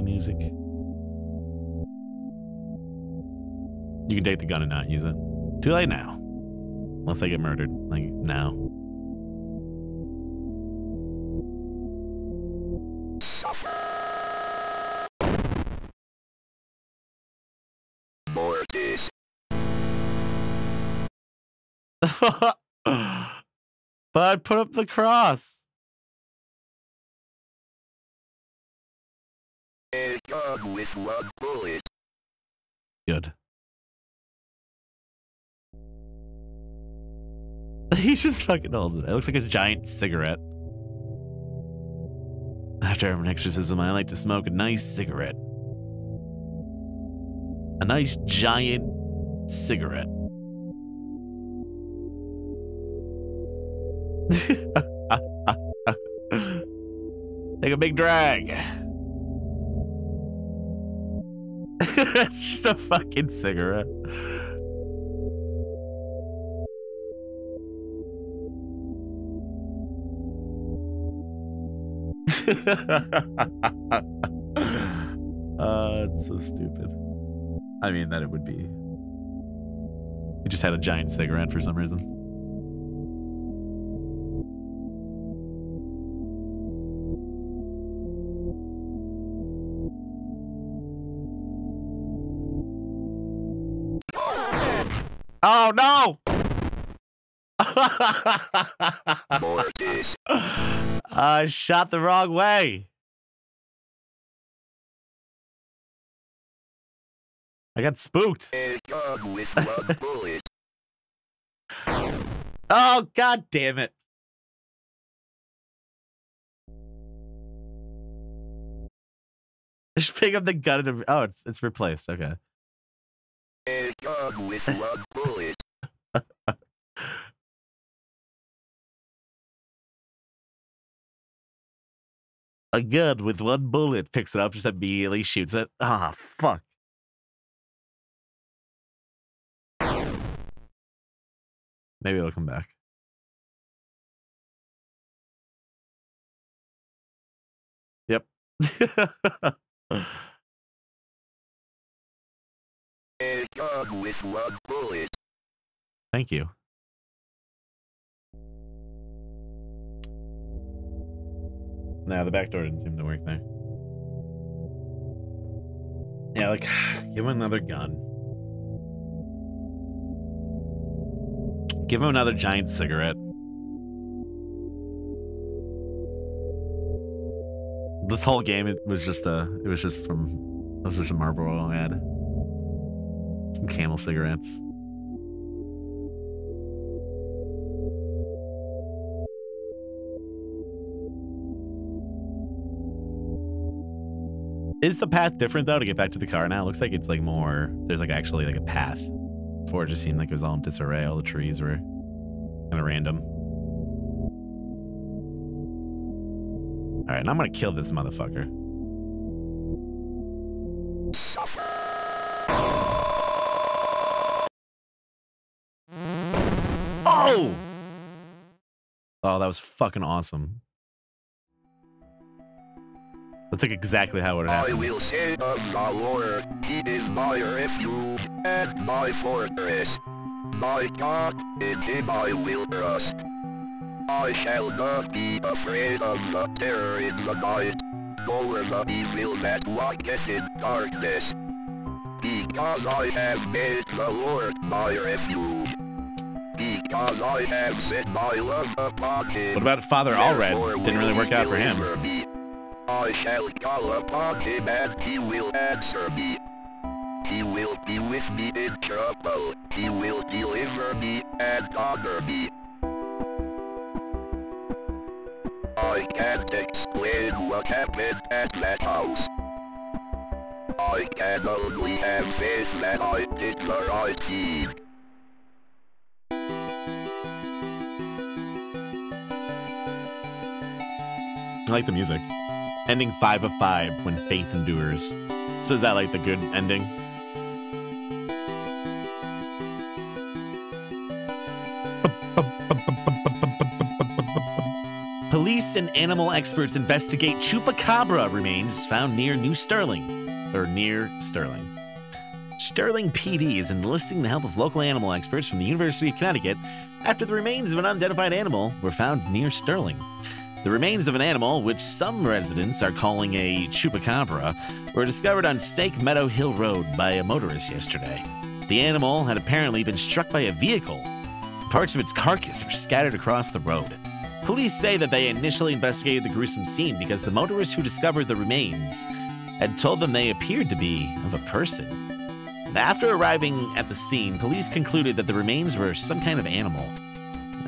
music. You can take the gun and not use it. Too late now. Unless I get murdered. Like, now. But put up the cross. Gun with one bullet. Good. He just fucking holds it. It looks like a giant cigarette. After an exorcism, I like to smoke a nice cigarette. A nice giant cigarette. Take a big drag. It's just a fucking cigarette. It's so stupid. I mean, that it would be. He just had a giant cigarette for some reason. Oh no! I shot the wrong way. I got spooked. Oh, god damn it. Just pick up the gun and oh, it's replaced. Okay. A gun with one bullet. A gun with one bullet, picks it up, just immediately shoots it. Ah, fuck. Maybe it'll come back. Yep. A gun with one bullet. Thank you. No, the back door didn't seem to work there. Yeah, like, give him another gun. Give him another giant cigarette. This whole game, it was just a Marlboro ad. Some Camel cigarettes. Is the path different though to get back to the car now? It looks like it's like more, there's like actually like a path. Before it just seemed like it was all in disarray. All the trees were kind of random. All right, and I'm gonna kill this motherfucker. Oh! Oh, that was fucking awesome. That's like exactly how it would happen. I will say of the Lord, he is my refuge and my fortress. My God, in him I will trust. I shall not be afraid of the terror in the night, nor the evil that walketh in darkness. Because I have made the Lord my refuge. Because I have set my love upon him. What about Father Allred? Didn't really work out for him. I shall call upon him and he will answer me. He will be with me in trouble. He will deliver me and honor me. I can't explain what happened at that house. I can only have faith that I did the right thing. I like the music. Ending 5 of 5 when faith endures. So is that like the good ending? Police and animal experts investigate chupacabra remains found near New Sterling. Or near Sterling. Sterling PD is enlisting the help of local animal experts from the University of Connecticut after the remains of an unidentified animal were found near Sterling. The remains of an animal, which some residents are calling a chupacabra, were discovered on Snake Meadow Hill Road by a motorist yesterday. The animal had apparently been struck by a vehicle. Parts of its carcass were scattered across the road. Police say that they initially investigated the gruesome scene because the motorist who discovered the remains had told them they appeared to be of a person. After arriving at the scene, police concluded that the remains were some kind of animal.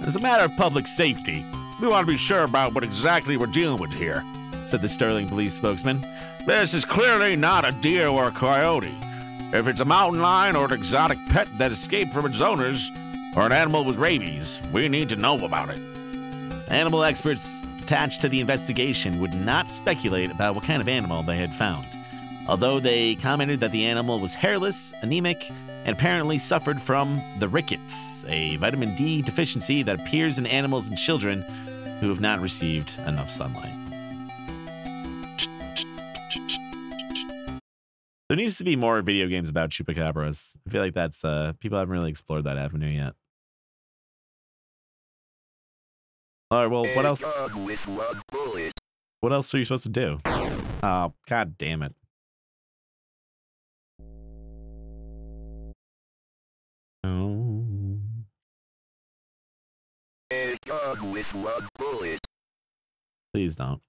As a matter of public safety, we want to be sure about what exactly we're dealing with here, said the Sterling police spokesman. This is clearly not a deer or a coyote. If it's a mountain lion or an exotic pet that escaped from its owners, or an animal with rabies, we need to know about it. Animal experts attached to the investigation would not speculate about what kind of animal they had found, although they commented that the animal was hairless, anemic, and apparently suffered from the rickets, a vitamin D deficiency that appears in animals and children who have not received enough sunlight. There needs to be more video games about chupacabras. I feel like that's, people haven't really explored that avenue yet. All right, well, what else? What else are you supposed to do? Oh, god damn it. Oh. Please don't.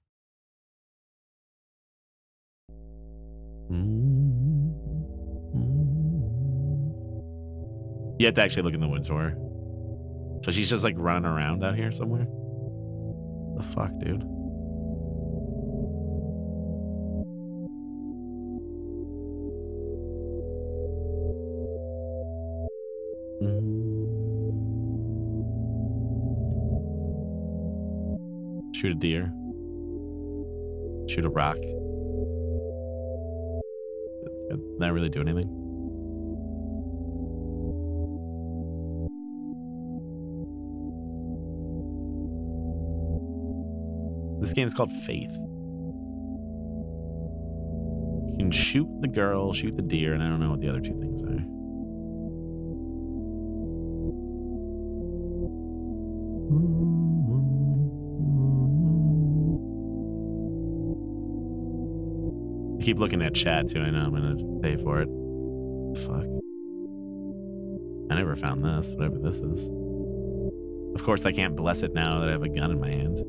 You have to actually look in the woods for her. So she's just like running around out here somewhere? The fuck, dude? Shoot a deer. Shoot a rock. Did that really do anything? This game is called Faith. You can shoot the girl, shoot the deer, and I don't know what the other two things are. I keep looking at chat too. I know I'm gonna pay for it. Fuck. I never found this, whatever this is. Of course, I can't bless it now that I have a gun in my hand.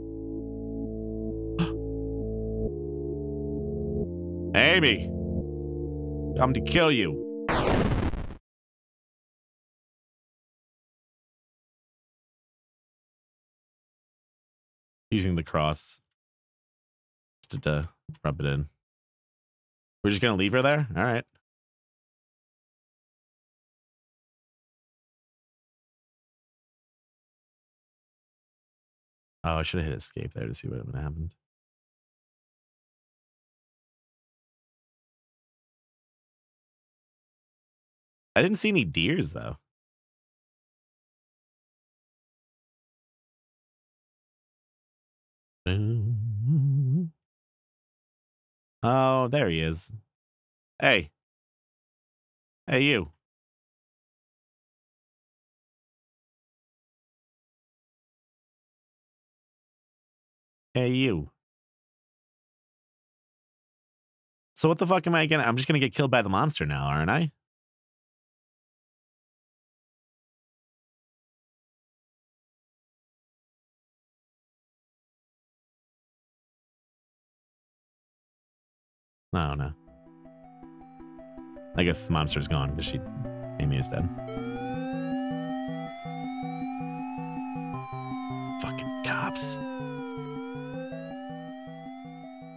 Amy! Come to kill you. Using the cross to rub it in. We're just gonna leave her there? All right. Oh, I should have hit escape there to see what would have happened. I didn't see any deers, though. Oh, there he is. Hey. Hey, you. Hey, you. So what the fuck am I gonna... I'm just gonna get killed by the monster now, aren't I? No, no. I guess the monster's gone because Amy is dead. Fucking cops.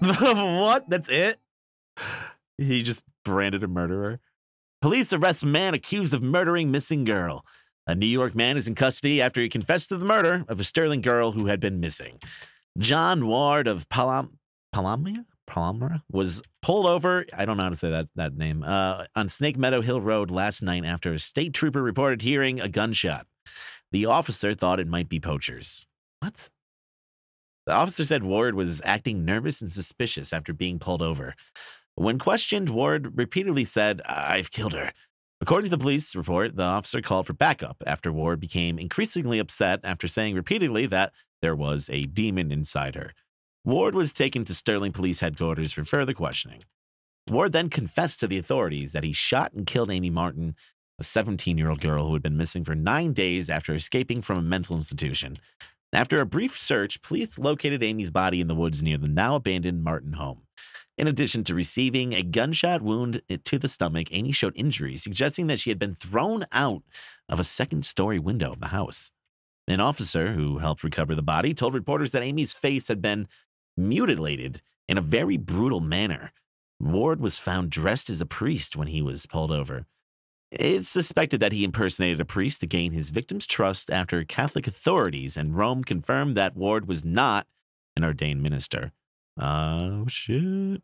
What? That's it? He just branded a murderer. Police arrest man accused of murdering missing girl. A New York man is in custody after he confessed to the murder of a Sterling girl who had been missing. John Ward of Palmyra was pulled over, I don't know how to say that name, on Snake Meadow Hill Road last night after a state trooper reported hearing a gunshot. The officer thought it might be poachers. What? The officer said Ward was acting nervous and suspicious after being pulled over. When questioned, Ward repeatedly said, "I've killed her." According to the police report, the officer called for backup after Ward became increasingly upset after saying repeatedly that there was a demon inside her. Ward was taken to Sterling Police Headquarters for further questioning. Ward then confessed to the authorities that he shot and killed Amy Martin, a 17-year-old girl who had been missing for 9 days after escaping from a mental institution. After a brief search, police located Amy's body in the woods near the now-abandoned Martin home. In addition to receiving a gunshot wound to the stomach, Amy showed injuries, suggesting that she had been thrown out of a second-story window of the house. An officer who helped recover the body told reporters that Amy's face had been mutilated in a very brutal manner. Ward was found dressed as a priest when he was pulled over. It's suspected that he impersonated a priest to gain his victim's trust after Catholic authorities in Rome confirmed that Ward was not an ordained minister. Oh, shit.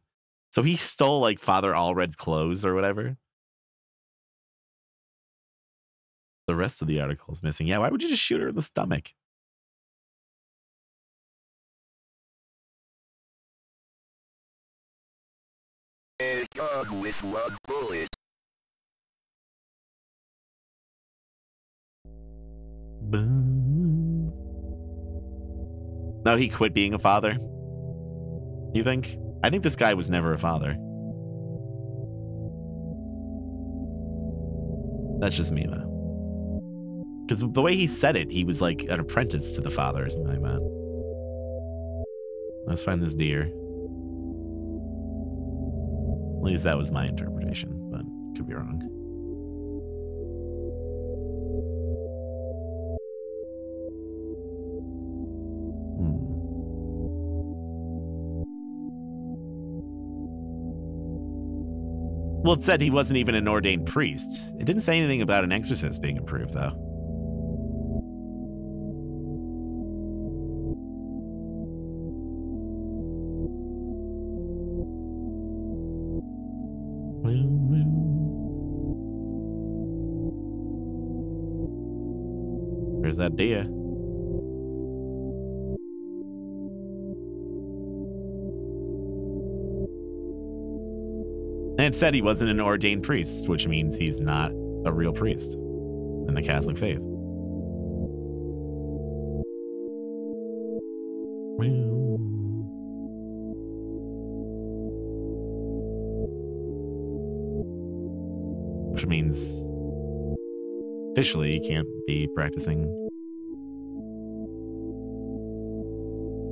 So he stole, like, Father Allred's clothes or whatever? The rest of the article is missing. Yeah, why would you just shoot her in the stomach? A gun with one bullet. Boom. No, he quit being a father. You think? I think this guy was never a father. That's just me, though. Because the way he said it, he was like an apprentice to the father or something like that. Let's find this deer. At least that was my interpretation, but could be wrong. Well, it said he wasn't even an ordained priest. It didn't say anything about an exorcist being approved, though. Where's that deer? And it said he wasn't an ordained priest, which means he's not a real priest in the Catholic faith. Which means officially he can't be practicing.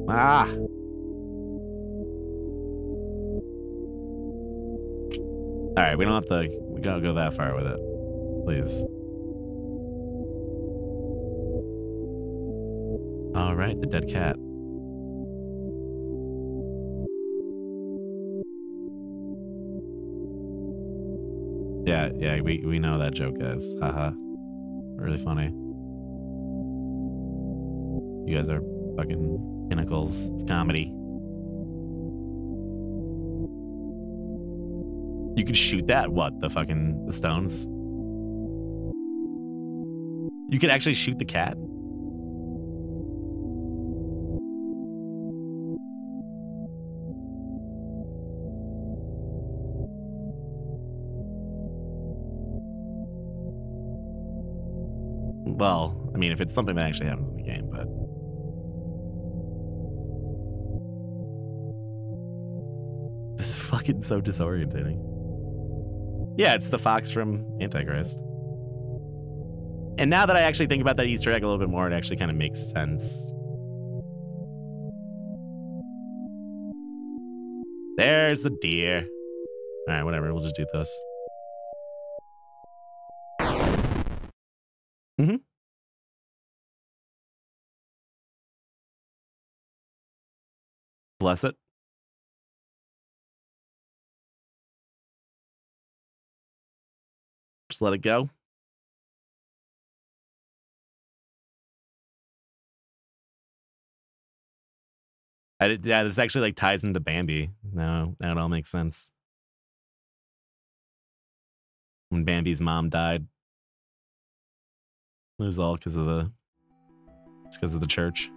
Ah! All right, we don't have to. We gotta go that far with it, please. All right, the dead cat. Yeah, we know that joke, guys. Haha, really funny. You guys are fucking pinnacles of comedy. You could shoot that? What, the stones? You could actually shoot the cat? Well, I mean, if it's something that actually happens in the game, but... This is fucking so disorientating. Yeah, it's the fox from Antichrist. And now that I actually think about that Easter egg a little bit more, it actually kind of makes sense. There's the deer. All right, whatever. We'll just do this. Mm-hmm. Bless it. Just let it go. Yeah, this actually like ties into Bambi. Now it all makes sense. When Bambi's mom died, it was all because of the church.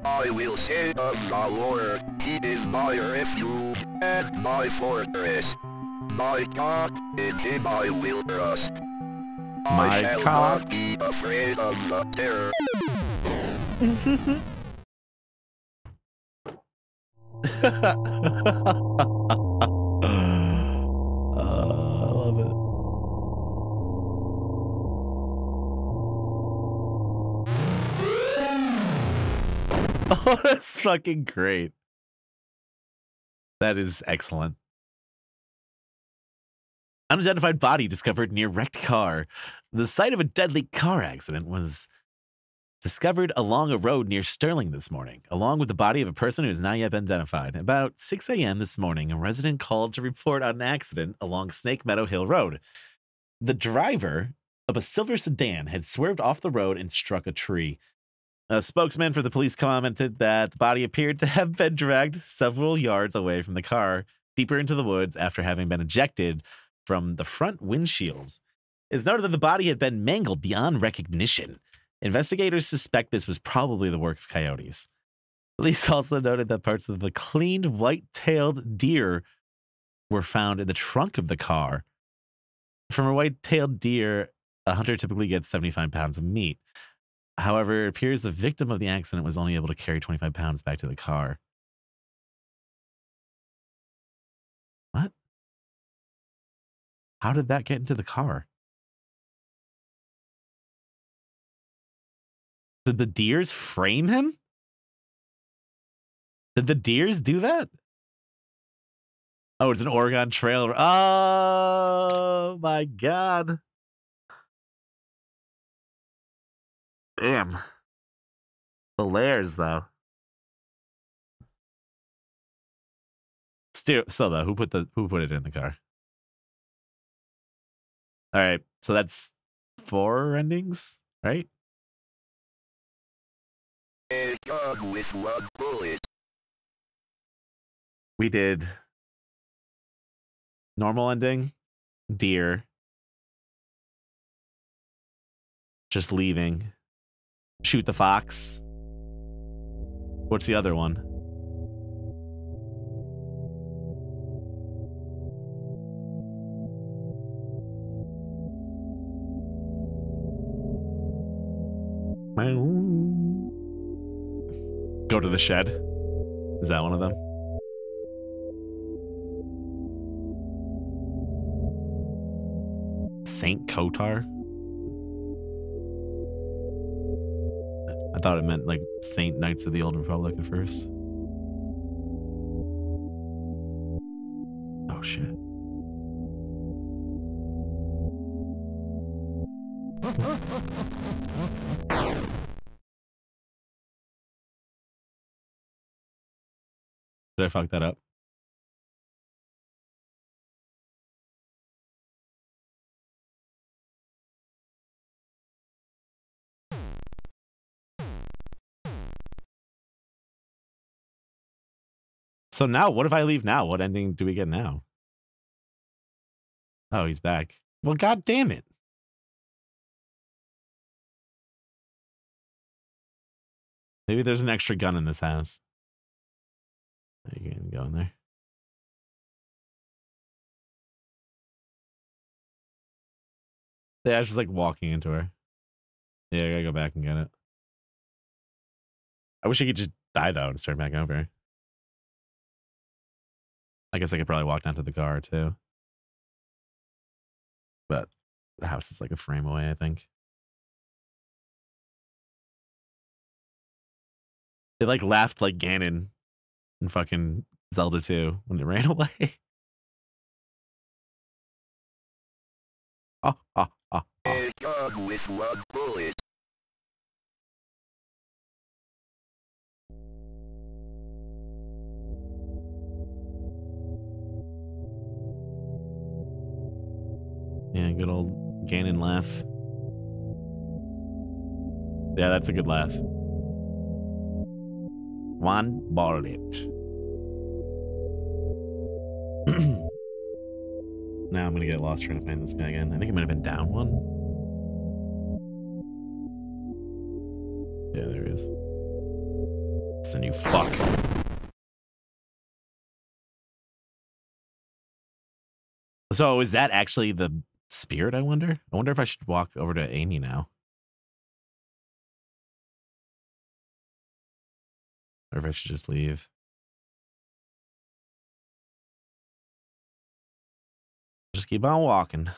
I will say of the Lord, He is my refuge and my fortress. My God, in Him I will trust. I shall not be afraid of the terror. I love it. Oh, that's fucking great. That is excellent. Unidentified body discovered near wrecked car. The site of a deadly car accident was discovered along a road near Sterling this morning, along with the body of a person who has not yet been identified. About 6 a.m. this morning, a resident called to report on an accident along Snake Meadow Hill Road. The driver of a silver sedan had swerved off the road and struck a tree. A spokesman for the police commented that the body appeared to have been dragged several yards away from the car, deeper into the woods after having been ejected from the front windshields. It's noted that the body had been mangled beyond recognition. Investigators suspect this was probably the work of coyotes. Police also noted that parts of the cleaned white-tailed deer were found in the trunk of the car. From a white-tailed deer, a hunter typically gets 75 pounds of meat. However, it appears the victim of the accident was only able to carry 25 pounds back to the car. What? How did that get into the car? Did the deers frame him? Did the deers do that? Oh, it's an Oregon Trail. Oh, my God. Damn. The layers, though. Still, though, who put it in the car? All right, so that's 4 endings, right? A gun with 1 bullet. We did normal ending, deer, just leaving, shoot the fox. What's the other one? Go to the shed. Is that one of them? Saint Kotar? I thought it meant like Saint Knights of the Old Republic at first. Oh shit. Did I fuck that up? So now, what if I leave now? What ending do we get now? Oh, he's back. Well, god damn it. Maybe there's an extra gun in this house. You can go in there. Yeah, I was just like walking into her. Yeah, I gotta go back and get it. I wish I could just die though and start back over. I guess I could probably walk down to the car too. But the house is like a frame away, I think. It like laughed like Ganon in fucking Zelda 2 when it ran away. Oh, oh, oh, oh. A gun with 1 bullet. Yeah, good old Ganon laugh. Yeah, that's a good laugh. 1 bullet. Now I'm gonna get lost trying to find this guy again. I think it might have been down 1. Yeah, there he is. Listen, you fuck. So is that actually the spirit, I wonder? I wonder if I should walk over to Amy now. Or if I should just leave. Just keep on walking.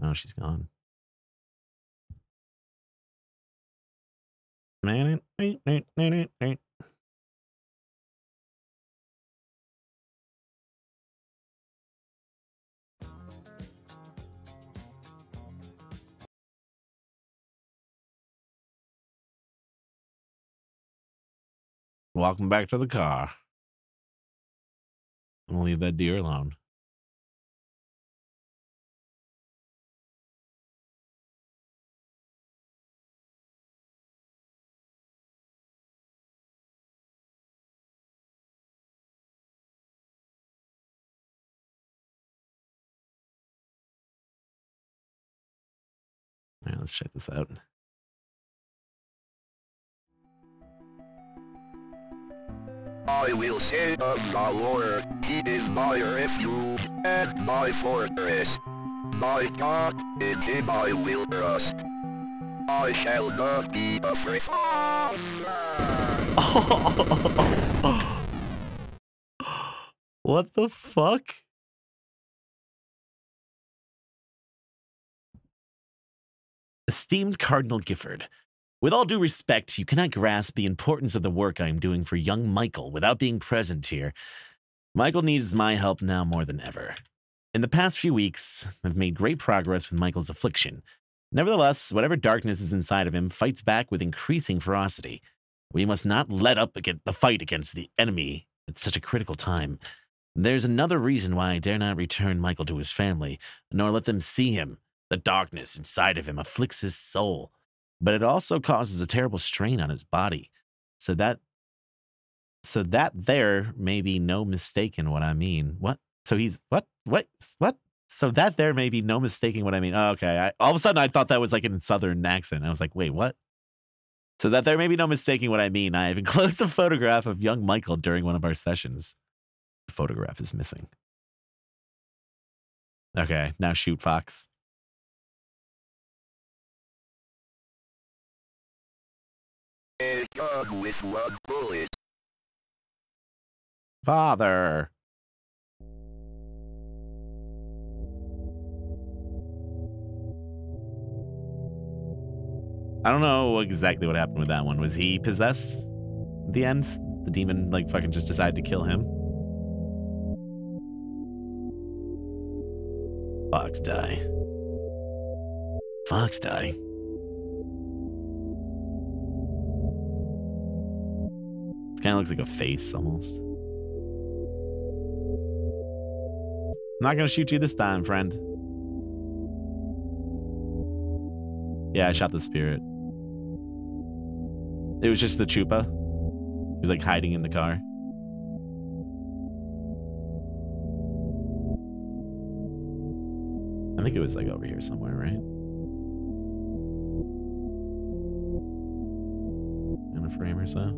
Oh, she's gone. Walking back to the car. I'm gonna leave that deer alone. All right, let's check this out. I will say of the Lord, he is my refuge and my fortress. My God, in him I will trust. I shall not be afraid. What the fuck? Esteemed Cardinal Gifford, with all due respect, you cannot grasp the importance of the work I am doing for young Michael without being present here. Michael needs my help now more than ever. In the past few weeks, I've made great progress with Michael's affliction. Nevertheless, whatever darkness is inside of him fights back with increasing ferocity. We must not let up the fight against the enemy at such a critical time. There's another reason why I dare not return Michael to his family, nor let them see him. The darkness inside of him afflicts his soul, but it also causes a terrible strain on his body. So that there may be no mistaking what I mean. What? So he's what? So that there may be no mistaking what I mean. Oh, okay. All of a sudden I thought that was like in a southern accent. I was like, wait, what? So that there may be no mistaking what I mean. I have enclosed a photograph of young Michael during one of our sessions. The photograph is missing. Okay, now shoot, Fox. A gun with one bullet. Father. I don't know exactly what happened with that one. Was he possessed at the end? The demon, like, fucking just decided to kill him? Fox die. Fox die. This kind of looks like a face, almost. I'm not gonna shoot you this time, friend. Yeah, I shot the spirit. It was just the Chupa. He was like hiding in the car. I think it was like over here somewhere, right? In a frame or so.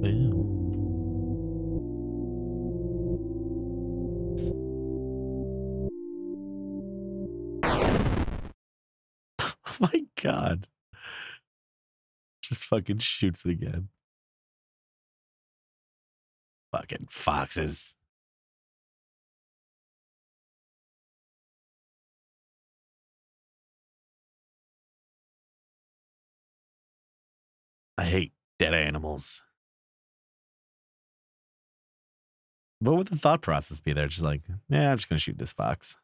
Boom. Oh my God. Just fucking shoots it again. Fucking foxes. I hate dead animals. What would the thought process be there? Just like, yeah, I'm just going to shoot this fox.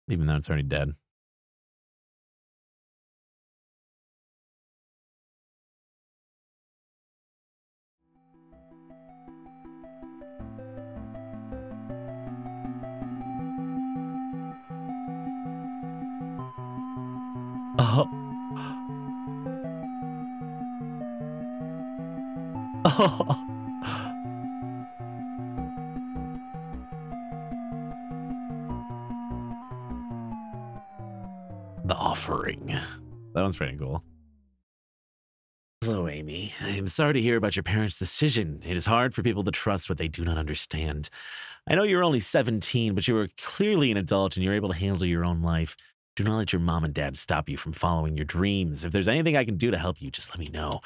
Even though it's already dead. Oh. Oh. The offering. That one's pretty cool. Hello, Amy. I am sorry to hear about your parents' decision. It is hard for people to trust what they do not understand. I know you're only 17, but you are clearly an adult and you're able to handle your own life. Do not let your mom and dad stop you from following your dreams. If there's anything I can do to help you, just let me know.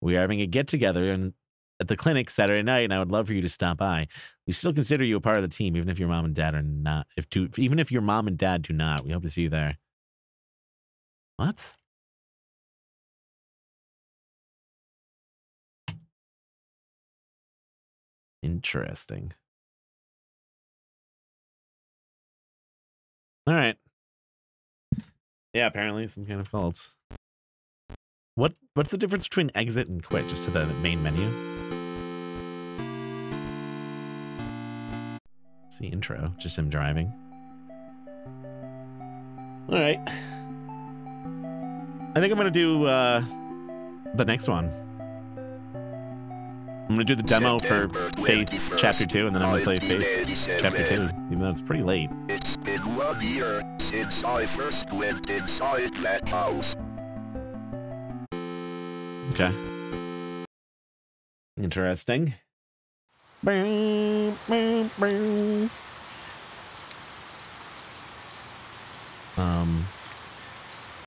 We are having a get-together at the clinic Saturday night, and I would love for you to stop by. We still consider you a part of the team, even if your mom and dad are not. Even if your mom and dad do not, we hope to see you there. What? Interesting. All right. Yeah, apparently some kind of cult. What's the difference between exit and quit? Just to the main menu? It's the intro, just him driving. All right. I think I'm gonna do the next one. I'm gonna do the demo for Faith Chapter 2, and then I'm gonna play Faith Chapter 2, even though it's pretty late. It's been 1 year since I first went inside that house. Okay. Interesting.